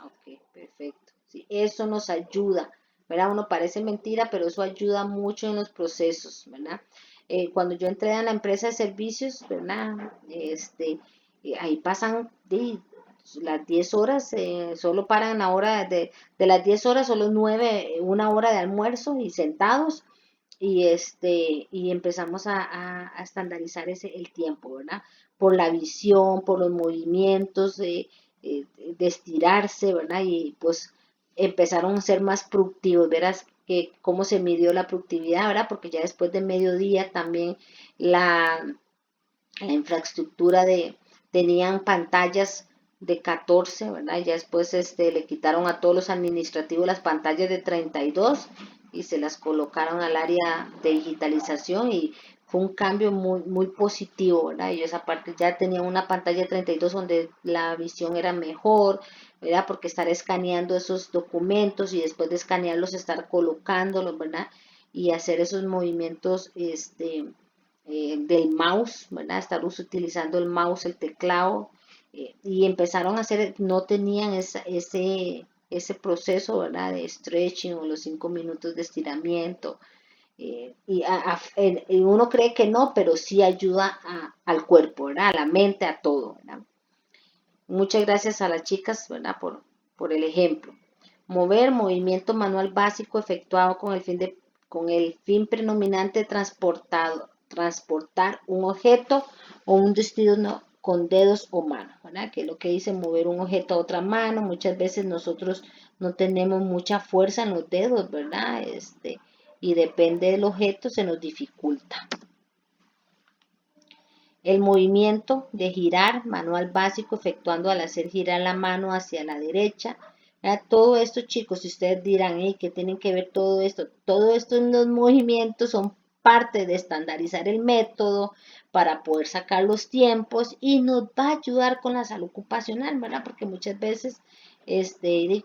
[SPEAKER 2] Ok, perfecto. Sí, eso nos ayuda, ¿verdad? Uno parece mentira, pero eso ayuda mucho en los procesos, ¿verdad? Cuando yo entré en la empresa de servicios, ¿verdad? Ahí pasan las 10 horas, solo paran la hora de las 10 horas, solo 9, una hora de almuerzo y sentados, y empezamos a estandarizar el tiempo, ¿verdad? Por la visión, por los movimientos, de estirarse, ¿verdad? Y pues empezaron a ser más productivos, verás que cómo se midió la productividad, ¿verdad? Porque ya después de mediodía también la, la infraestructura tenían pantallas de 14, ¿verdad? Y ya después le quitaron a todos los administrativos las pantallas de 32 y se las colocaron al área de digitalización y fue un cambio muy, muy positivo, ¿verdad? Ellos aparte ya tenían una pantalla de 32 donde la visión era mejor, ¿verdad? Porque estar escaneando esos documentos y después de escanearlos estar colocándolos, ¿verdad? Y hacer esos movimientos, del mouse, ¿verdad? Estar utilizando el mouse, el teclado, y empezaron a hacer, no tenían ese proceso, ¿verdad? De stretching o los 5 minutos de estiramiento. Y uno cree que no, pero sí ayuda al cuerpo, ¿verdad? A la mente, a todo, ¿verdad? Muchas gracias a las chicas, ¿verdad? Por el ejemplo. Mover, movimiento manual básico efectuado con el fin predominante de transportar un objeto o un destino con dedos o manos, ¿verdad? Que es lo que dice mover un objeto a otra mano. Muchas veces nosotros no tenemos mucha fuerza en los dedos, ¿verdad? Y depende del objeto, se nos dificulta. El movimiento de girar, manual básico, efectuando al hacer girar la mano hacia la derecha. Todo esto, chicos, si ustedes dirán, hey, ¿qué tienen que ver todo esto? Todo esto en los movimientos son parte de estandarizar el método para poder sacar los tiempos y nos va a ayudar con la salud ocupacional, ¿verdad? Porque muchas veces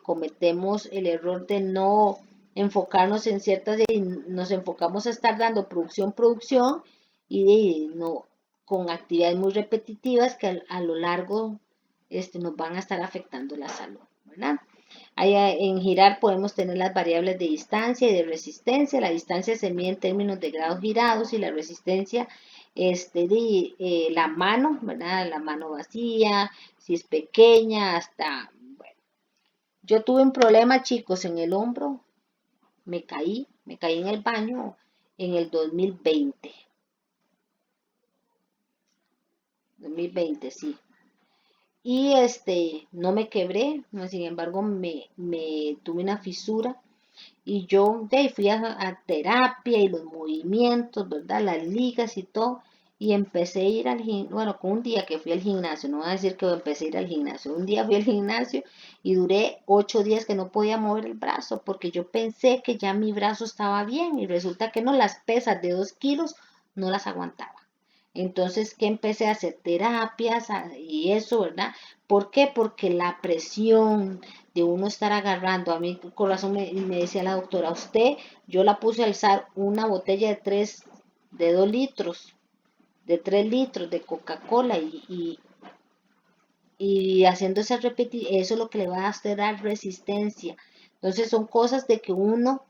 [SPEAKER 2] cometemos el error de no enfocarnos en ciertas, y nos enfocamos a estar dando producción, y no, con actividades muy repetitivas que a lo largo nos van a estar afectando la salud, ¿verdad? En girar podemos tener las variables de distancia y de resistencia. La distancia se mide en términos de grados girados y la resistencia de la mano, ¿verdad? La mano vacía, si es pequeña, hasta, bueno. Yo tuve un problema, chicos, en el hombro, me caí en el baño en el 2020, sí. Y no me quebré, no, sin embargo me tuve una fisura. Y yo de ahí fui a terapia y los movimientos, ¿verdad? Las ligas y todo. Y empecé a ir al gimnasio, bueno, con un día que fui al gimnasio, no voy a decir que empecé a ir al gimnasio, un día fui al gimnasio y duré 8 días que no podía mover el brazo porque yo pensé que ya mi brazo estaba bien y resulta que no, las pesas de 2 kilos no las aguantaba. Entonces, que empecé a hacer terapias y eso, ¿verdad? ¿Por qué? Porque la presión de uno estar agarrando, a mí el corazón me decía la doctora, usted, yo la puse a alzar una botella de 2 litros, de 3 litros de Coca-Cola y haciendo esa repetición, eso es lo que le va a hacer dar resistencia. Entonces son cosas de que uno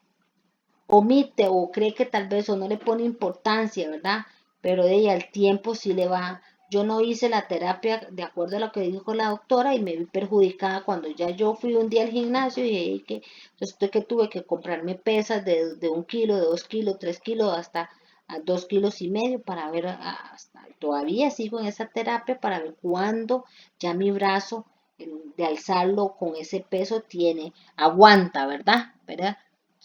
[SPEAKER 2] omite o cree que tal vez o no le pone importancia, ¿verdad? Pero de ahí al tiempo sí le va. Yo no hice la terapia de acuerdo a lo que dijo la doctora y me vi perjudicada cuando ya yo fui un día al gimnasio y dije que entonces que tuve que comprarme pesas de 1 kilo, de 2 kilos, 3 kilos, hasta a 2 kilos y medio para ver, hasta todavía sigo en esa terapia para ver cuándo ya mi brazo de alzarlo con ese peso aguanta, ¿verdad? ¿Verdad?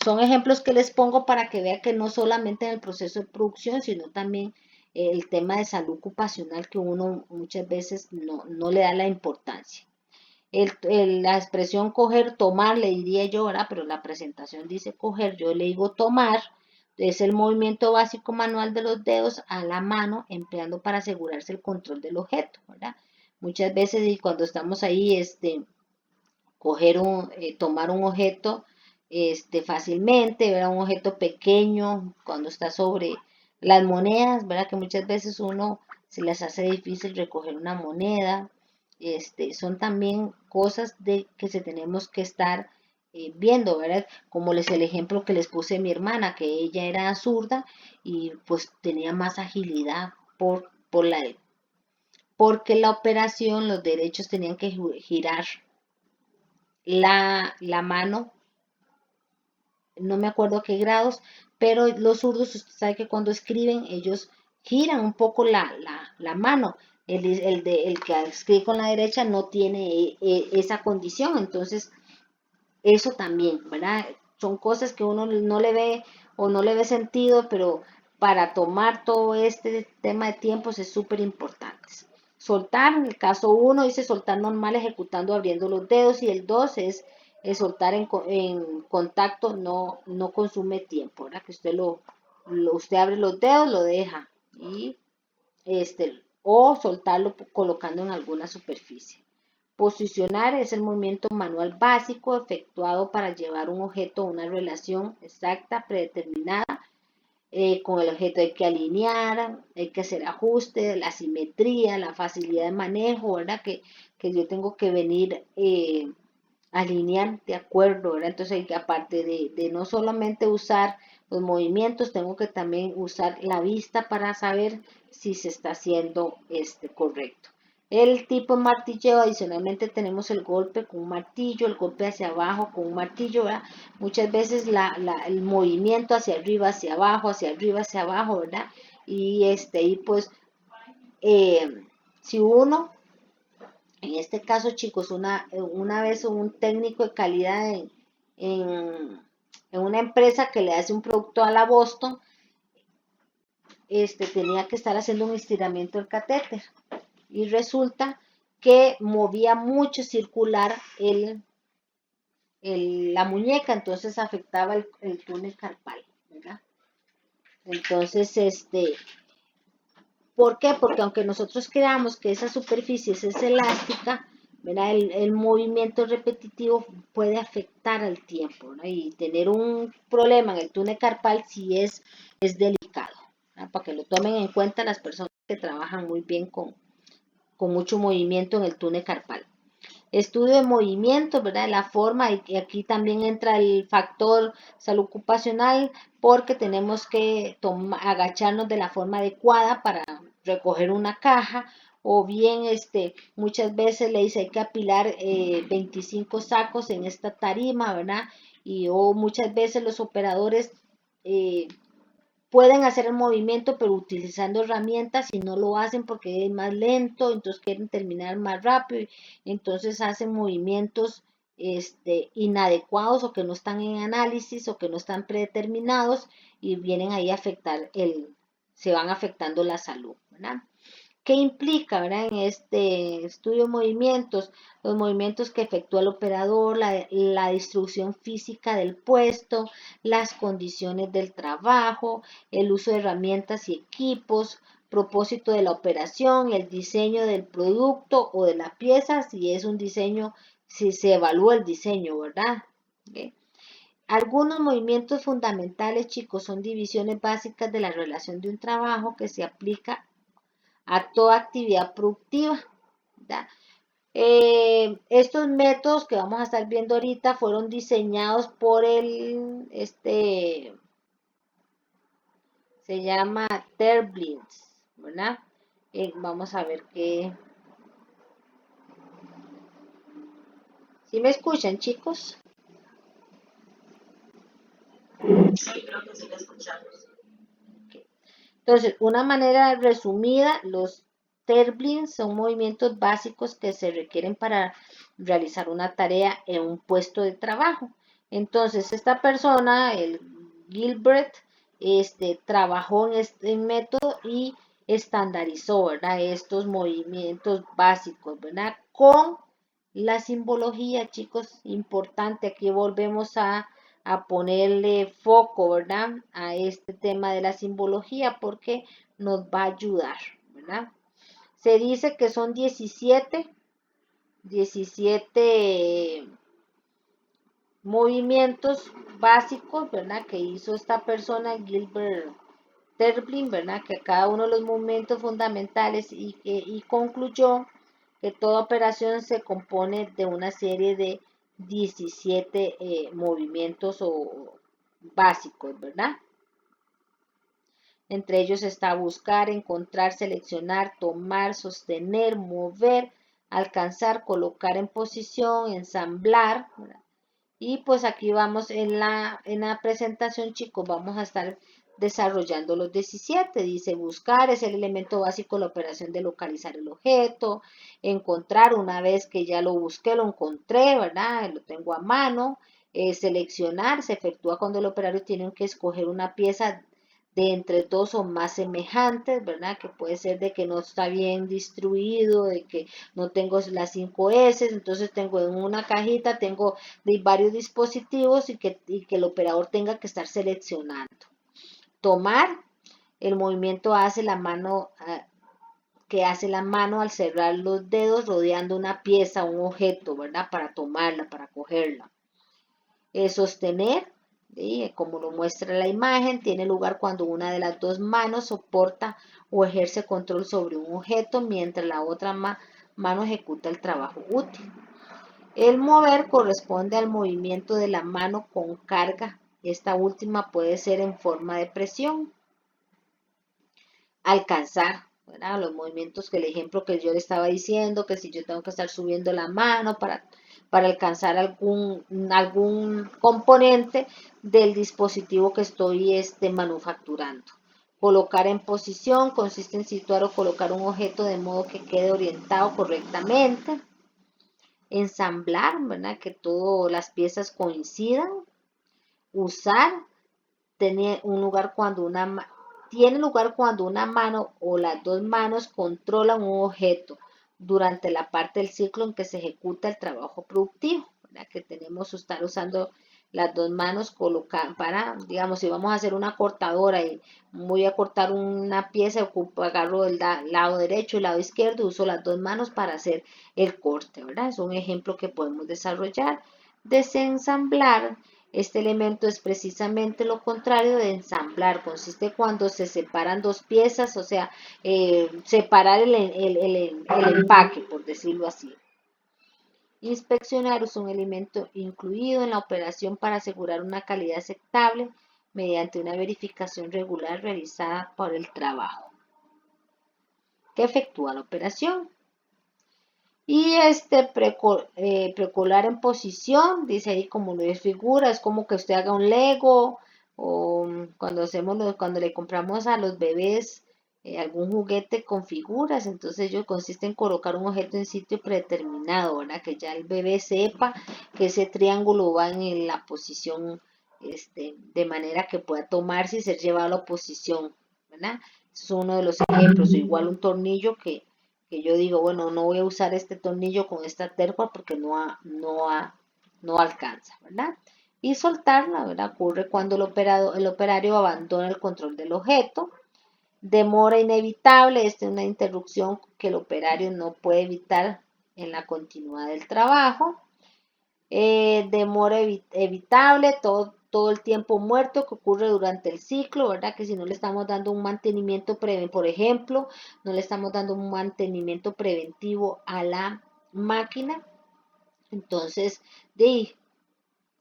[SPEAKER 2] Son ejemplos que les pongo para que vean que no solamente en el proceso de producción, sino también el tema de salud ocupacional que uno muchas veces no le da la importancia. La expresión coger, tomar, le diría yo, ¿verdad? Pero la presentación dice coger, yo le digo tomar, es el movimiento básico manual de los dedos a la mano, empleando para asegurarse el control del objeto, ¿verdad? Muchas veces y cuando estamos ahí, tomar un objeto fácilmente, ¿verdad? Un objeto pequeño cuando está sobre las monedas, ¿verdad? Que muchas veces uno se les hace difícil recoger una moneda. Son también cosas de que se tenemos que estar viendo, ¿verdad? Como el ejemplo que les puse a mi hermana, que ella era zurda y pues tenía más agilidad porque la operación, los derechos tenían que girar la mano, no me acuerdo a qué grados, pero los zurdos, usted sabe que cuando escriben, ellos giran un poco la mano. El que escribe con la derecha no tiene esa condición, entonces eso también, ¿verdad? Son cosas que uno no le ve o no le ve sentido, pero para tomar todo este tema de tiempos es súper importante. Soltar, en el caso 1 dice soltar normal ejecutando abriendo los dedos y el 2 es soltar en contacto no consume tiempo, ¿verdad? Que usted abre los dedos, lo deja y o soltarlo colocando en alguna superficie. Posicionar es el movimiento manual básico efectuado para llevar un objeto a una relación exacta, predeterminada, con el objeto hay que alinear, hay que hacer ajustes, la simetría, la facilidad de manejo, ¿verdad? Que yo tengo que venir a alinear de acuerdo, ¿verdad? Entonces hay que, aparte de no solamente usar los movimientos, tengo que también usar la vista para saber si se está haciendo correcto. El tipo martilleo, adicionalmente tenemos el golpe con un martillo, el golpe hacia abajo con un martillo, ¿verdad? Muchas veces el movimiento hacia arriba, hacia abajo, hacia arriba, hacia abajo, ¿verdad? Y pues, si uno, en este caso, chicos, una vez un técnico de calidad en, en una empresa que le hace un producto a la Boston, tenía que estar haciendo un estiramiento del catéter y resulta que movía mucho circular la muñeca, entonces afectaba el túnel carpal, ¿verdad? Entonces, ¿por qué? Porque aunque nosotros creamos que esa superficie es elástica, ¿verdad? El movimiento repetitivo puede afectar al tiempo, ¿no? Y tener un problema en el túnel carpal sí es delicado, ¿no? Para que lo tomen en cuenta las personas que trabajan muy bien con mucho movimiento en el túnel carpal. Estudio de movimiento, ¿verdad? La forma, y aquí también entra el factor salud ocupacional, porque tenemos que agacharnos de la forma adecuada para recoger una caja, o bien muchas veces le dice hay que apilar 25 sacos en esta tarima, ¿verdad? O muchas veces los operadores eh, pueden hacer el movimiento, pero utilizando herramientas y no lo hacen porque es más lento, entonces quieren terminar más rápido, entonces hacen movimientos inadecuados o que no están en análisis o que no están predeterminados y vienen ahí a afectar se van afectando la salud, ¿verdad? ¿Qué implica, verdad, en este estudio de movimientos? Los movimientos que efectúa el operador, la distribución física del puesto, las condiciones del trabajo, el uso de herramientas y equipos, propósito de la operación, el diseño del producto o de la pieza, si es un diseño, si se evalúa el diseño, ¿verdad? ¿Okay? Algunos movimientos fundamentales, chicos, son divisiones básicas de la relación de un trabajo que se aplica a toda actividad productiva, ¿verdad? Estos métodos que vamos a estar viendo ahorita fueron diseñados por se llama Terblins, ¿verdad? Vamos a ver qué. ¿Sí me escuchan, chicos?
[SPEAKER 3] Sí, creo que sí la escuchamos.
[SPEAKER 2] Okay. Entonces, una manera resumida, los Terblins son movimientos básicos que se requieren para realizar una tarea en un puesto de trabajo. Entonces, esta persona, el Gilbert, trabajó en este método y estandarizó, ¿verdad? Estos movimientos básicos, ¿verdad? Con la simbología, chicos, importante. Aquí volvemos a ponerle foco, ¿verdad? A este tema de la simbología porque nos va a ayudar, ¿verdad? Se dice que son 17 movimientos básicos, ¿verdad? Que hizo esta persona, Gilbert Terblin, ¿verdad? Que cada uno de los movimientos fundamentales y concluyó que toda operación se compone de una serie de 17 movimientos básicos, ¿verdad? Entre ellos está buscar, encontrar, seleccionar, tomar, sostener, mover, alcanzar, colocar en posición, ensamblar, ¿verdad? Y pues aquí vamos en la presentación, chicos, vamos a estar desarrollando los 17. Dice buscar es el elemento básico de la operación de localizar el objeto, encontrar una vez que ya lo busqué, lo encontré, ¿verdad? Lo tengo a mano. Seleccionar se efectúa cuando el operario tiene que escoger una pieza de entre dos o más semejantes, ¿verdad? Que puede ser de que no está bien distribuido, de que no tengo las 5 S, entonces tengo en una cajita, tengo de varios dispositivos y que el operador tenga que estar seleccionando. Tomar, el movimiento hace la mano, que hace la mano al cerrar los dedos rodeando una pieza, un objeto, ¿verdad? Para tomarla, para cogerla. Sostener, ¿sí? Como lo muestra la imagen, tiene lugar cuando una de las dos manos soporta o ejerce control sobre un objeto mientras la otra mano ejecuta el trabajo útil. El mover corresponde al movimiento de la mano con carga. Esta última puede ser en forma de presión. Alcanzar, ¿verdad? Los movimientos que el ejemplo que yo le estaba diciendo, que si yo tengo que estar subiendo la mano para alcanzar algún componente del dispositivo que estoy manufacturando. Colocar en posición consiste en situar o colocar un objeto de modo que quede orientado correctamente. Ensamblar, ¿verdad? Que todas las piezas coincidan. Usar, tiene lugar cuando una mano o las dos manos controlan un objeto durante la parte del ciclo en que se ejecuta el trabajo productivo, ¿verdad? Que tenemos que estar usando las dos manos colocar para, digamos, si vamos a hacer una cortadora y voy a cortar una pieza, agarro el lado derecho y el lado izquierdo, uso las dos manos para hacer el corte, ¿verdad? Es un ejemplo que podemos desarrollar. Desensamblar. Este elemento es precisamente lo contrario de ensamblar. Consiste cuando se separan dos piezas, o sea, separar el empaque, por decirlo así. Inspeccionar es un elemento incluido en la operación para asegurar una calidad aceptable mediante una verificación regular realizada por el trabajo que efectúa la operación. Y precolar en posición, dice ahí como lo es figura, es como que usted haga un Lego o cuando le compramos a los bebés algún juguete con figuras, entonces ello consiste en colocar un objeto en sitio predeterminado, ¿verdad? Que ya el bebé sepa que ese triángulo va en la posición de manera que pueda tomarse y ser llevado a la posición, ¿verdad? Es uno de los ejemplos, o igual un tornillo que yo digo, bueno, no voy a usar este tornillo con esta terpa porque no alcanza, ¿verdad? Y soltarla, ¿verdad? Ocurre cuando el operario abandona el control del objeto. Demora inevitable, esta es una interrupción que el operario no puede evitar en la continuidad del trabajo. Demora evitable, todo el tiempo muerto que ocurre durante el ciclo, ¿verdad? Que si no le estamos dando un mantenimiento por ejemplo, no le estamos dando un mantenimiento preventivo a la máquina, entonces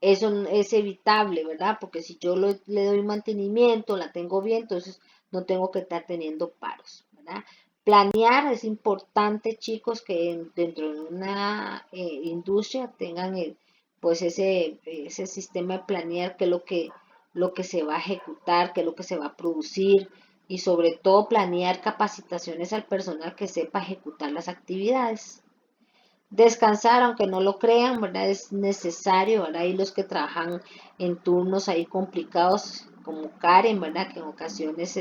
[SPEAKER 2] eso es evitable, ¿verdad? Porque si yo le doy mantenimiento, la tengo bien, entonces no tengo que estar teniendo paros, ¿verdad? Planear es importante, chicos, que dentro de una industria tengan pues ese sistema de planear qué es lo que se va a ejecutar, qué es lo que se va a producir y sobre todo planear capacitaciones al personal que sepa ejecutar las actividades. Descansar, aunque no lo crean, ¿verdad? Es necesario, ¿verdad? Y los que trabajan en turnos ahí complicados, como Karen, ¿verdad? Que en ocasiones,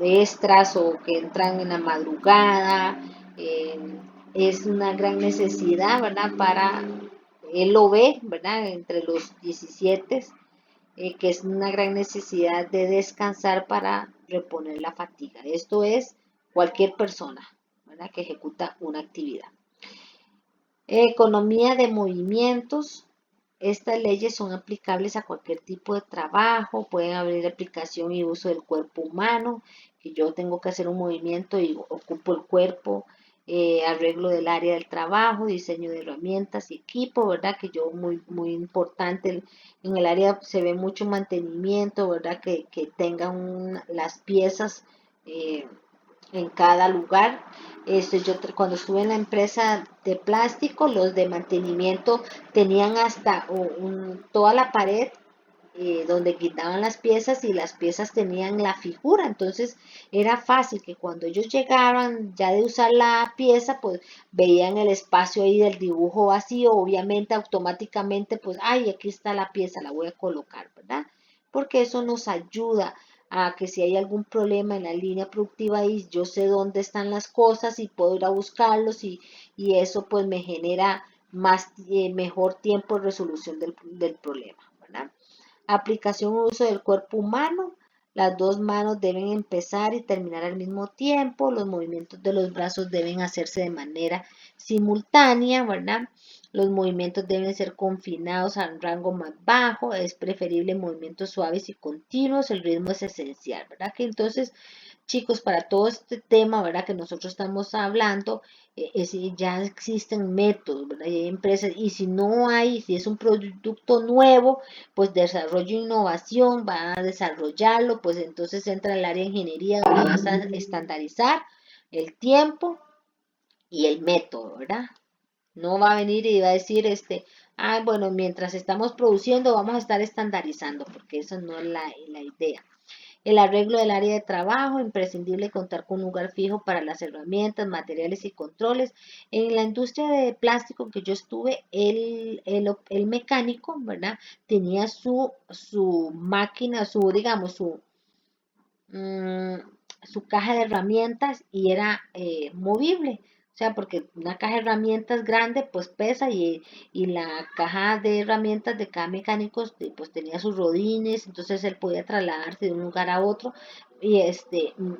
[SPEAKER 2] extras o que entran en la madrugada, eh, es una gran necesidad, ¿verdad? Él lo ve, ¿verdad? Entre los 17, que es una gran necesidad de descansar para reponer la fatiga. Esto es cualquier persona, ¿verdad? Que ejecuta una actividad. Economía de movimientos. Estas leyes son aplicables a cualquier tipo de trabajo, pueden haber aplicación y uso del cuerpo humano, que yo tengo que hacer un movimiento y ocupo el cuerpo, arreglo del área del trabajo, diseño de herramientas y equipo, ¿verdad? Que yo muy importante, en el área se ve mucho mantenimiento, ¿verdad? Que tengan las piezas en cada lugar. Yo cuando estuve en la empresa de plástico, los de mantenimiento tenían hasta toda la pared donde quitaban las piezas y las piezas tenían la figura, entonces era fácil que cuando ellos llegaban ya de usar la pieza, pues veían el espacio ahí del dibujo vacío, obviamente automáticamente pues, ay, aquí está la pieza, la voy a colocar, ¿verdad? Porque eso nos ayuda a que si hay algún problema en la línea productiva y yo sé dónde están las cosas y puedo ir a buscarlos y eso pues me genera mejor tiempo de resolución del problema, ¿verdad? Aplicación o uso del cuerpo humano. Las dos manos deben empezar y terminar al mismo tiempo. Los movimientos de los brazos deben hacerse de manera simultánea, ¿verdad? Los movimientos deben ser confinados a un rango más bajo. Es preferible movimientos suaves y continuos. El ritmo es esencial, ¿verdad? Que entonces chicos, para todo este tema, ¿verdad? Que nosotros estamos hablando, ya existen métodos, ¿verdad? Y hay empresas, y si no hay, si es un producto nuevo, pues desarrollo e innovación, va a desarrollarlo, pues entonces entra el área de ingeniería donde vas a estandarizar el tiempo y el método, ¿verdad? No va a venir y va a decir, bueno, mientras estamos produciendo vamos a estar estandarizando, porque eso no es la idea. El arreglo del área de trabajo, imprescindible contar con un lugar fijo para las herramientas, materiales y controles. En la industria de plástico que yo estuve, el mecánico, ¿verdad? Tenía su máquina, digamos, mm, su caja de herramientas y era movible. O sea, porque una caja de herramientas grande pues pesa y la caja de herramientas de cada mecánico pues tenía sus rodines, entonces él podía trasladarse de un lugar a otro y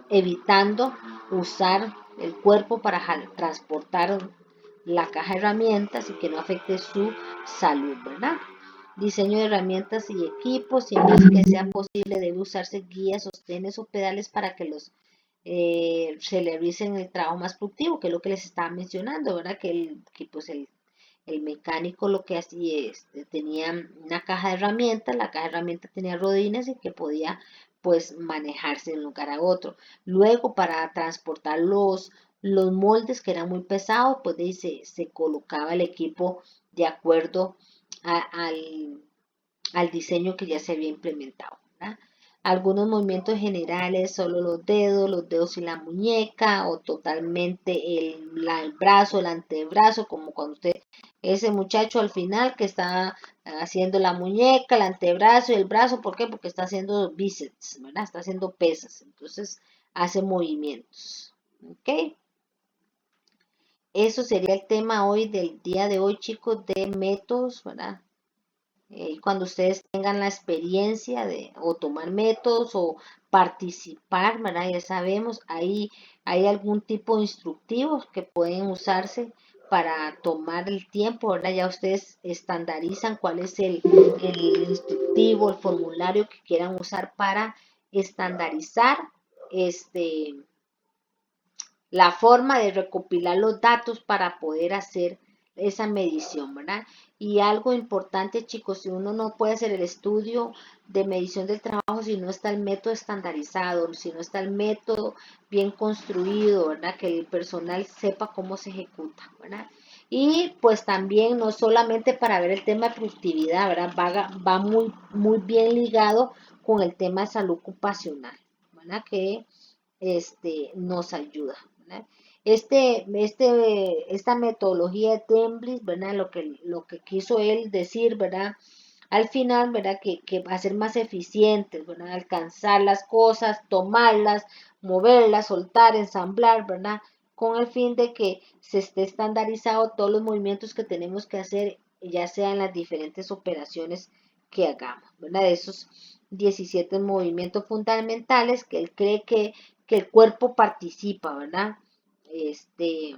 [SPEAKER 2] evitando usar el cuerpo para transportar la caja de herramientas y que no afecte su salud, ¿verdad? Diseño de herramientas y equipos, siempre que sea posible debe usarse guías, sostenes o pedales para que se le realicen el trabajo más productivo, que es lo que les estaba mencionando, ¿verdad? El mecánico lo que hacía tenía una caja de herramientas, la caja de herramientas tenía rodines y que podía pues manejarse de un lugar a otro. Luego para transportar los moldes que eran muy pesados, pues se colocaba el equipo de acuerdo al diseño que ya se había implementado, ¿verdad? Algunos movimientos generales, solo los dedos y la muñeca, o totalmente el brazo, el antebrazo, como cuando ese muchacho al final que está haciendo la muñeca, el antebrazo y el brazo, ¿por qué? Porque está haciendo bíceps, ¿verdad? Está haciendo pesas, entonces hace movimientos, ¿ok? Eso sería el tema hoy del día de hoy, chicos, de métodos, ¿verdad? Cuando ustedes tengan la experiencia de o tomar métodos o participar, ¿verdad? Ya sabemos, hay algún tipo de instructivos que pueden usarse para tomar el tiempo, ¿verdad? Ya ustedes estandarizan cuál es el instructivo, el formulario que quieran usar para estandarizar este, la forma de recopilar los datos para poder hacer esa medición, ¿verdad? Y algo importante, chicos, si uno no puede hacer el estudio de medición del trabajo si no está el método estandarizado, si no está el método bien construido, ¿verdad? Que el personal sepa cómo se ejecuta, ¿verdad? Y pues también no solamente para ver el tema de productividad, ¿verdad? Va muy, muy bien ligado con el tema de salud ocupacional, ¿verdad? Que nos ayuda, ¿verdad? Esta metodología de Temblis, ¿verdad? Lo que quiso él decir, ¿verdad? Al final, ¿verdad? Que va a ser más eficientes, ¿verdad? Alcanzar las cosas, tomarlas, moverlas, soltar, ensamblar, ¿verdad? Con el fin de que se esté estandarizado todos los movimientos que tenemos que hacer, ya sea en las diferentes operaciones que hagamos, ¿verdad? De esos 17 movimientos fundamentales que él cree que el cuerpo participa, ¿verdad? Este,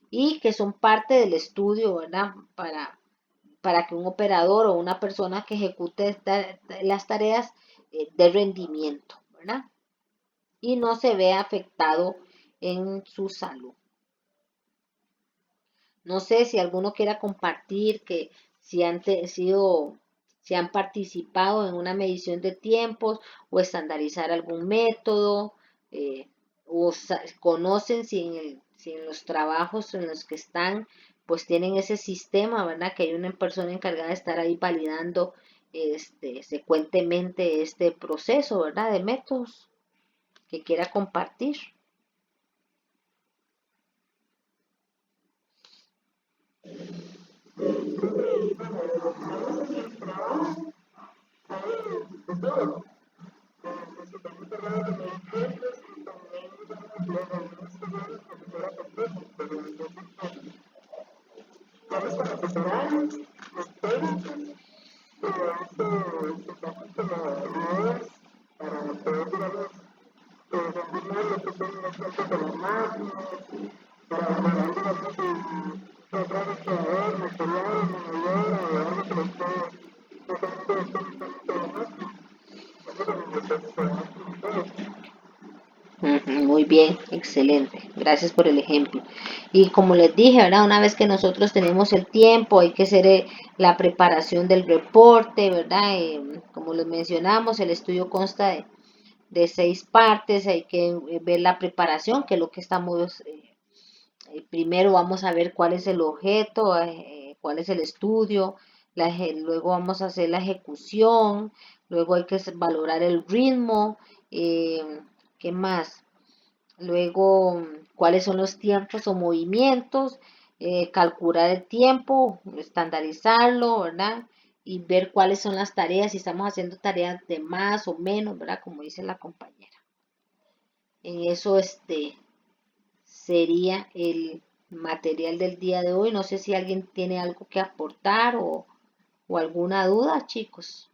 [SPEAKER 2] y que son parte del estudio, ¿verdad? Para que un operador o una persona que ejecute las tareas de rendimiento, ¿verdad? Y no se vea afectado en su salud. No sé si alguno quiera compartir que si si han participado en una medición de tiempos o estandarizar algún método, o conocen si en los trabajos en los que están, pues tienen ese sistema, ¿verdad? Que hay una persona encargada de estar ahí validando secuentemente este proceso, ¿verdad? De métodos que quiera compartir. Muy bien, excelente. Gracias por el ejemplo. Y como les dije, ¿verdad? Una vez que nosotros tenemos el tiempo, hay que hacer la preparación del reporte, ¿verdad? Como les mencionamos, el estudio consta de 6 partes. Hay que ver la preparación, que es lo que estamos. Primero vamos a ver cuál es el objeto, cuál es el estudio. Luego vamos a hacer la ejecución. Luego hay que valorar el ritmo. ¿Qué más? Luego, cuáles son los tiempos o movimientos, calcular el tiempo, estandarizarlo, ¿verdad? Y ver cuáles son las tareas, si estamos haciendo tareas de más o menos, ¿verdad? Como dice la compañera. En eso,
[SPEAKER 1] sería el material del día de hoy. No sé si alguien tiene algo que aportar o alguna duda, chicos.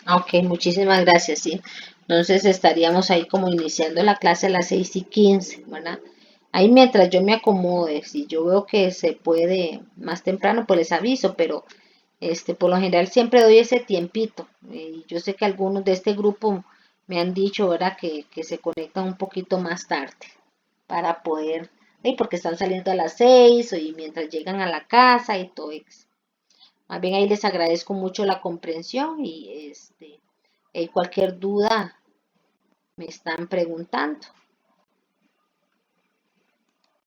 [SPEAKER 1] Ok, muchísimas gracias, sí. Entonces estaríamos ahí como iniciando la clase a las 6:15, ¿verdad? Ahí mientras yo me acomode, si yo veo que se puede más temprano, pues les aviso, pero por lo general siempre doy ese tiempito. Y yo sé que algunos de este grupo me han dicho, ¿verdad? Que se conectan un poquito más tarde para poder, porque están saliendo a las 6 y mientras llegan a la casa y todo eso. Más bien ahí les agradezco mucho la comprensión y cualquier duda me están preguntando.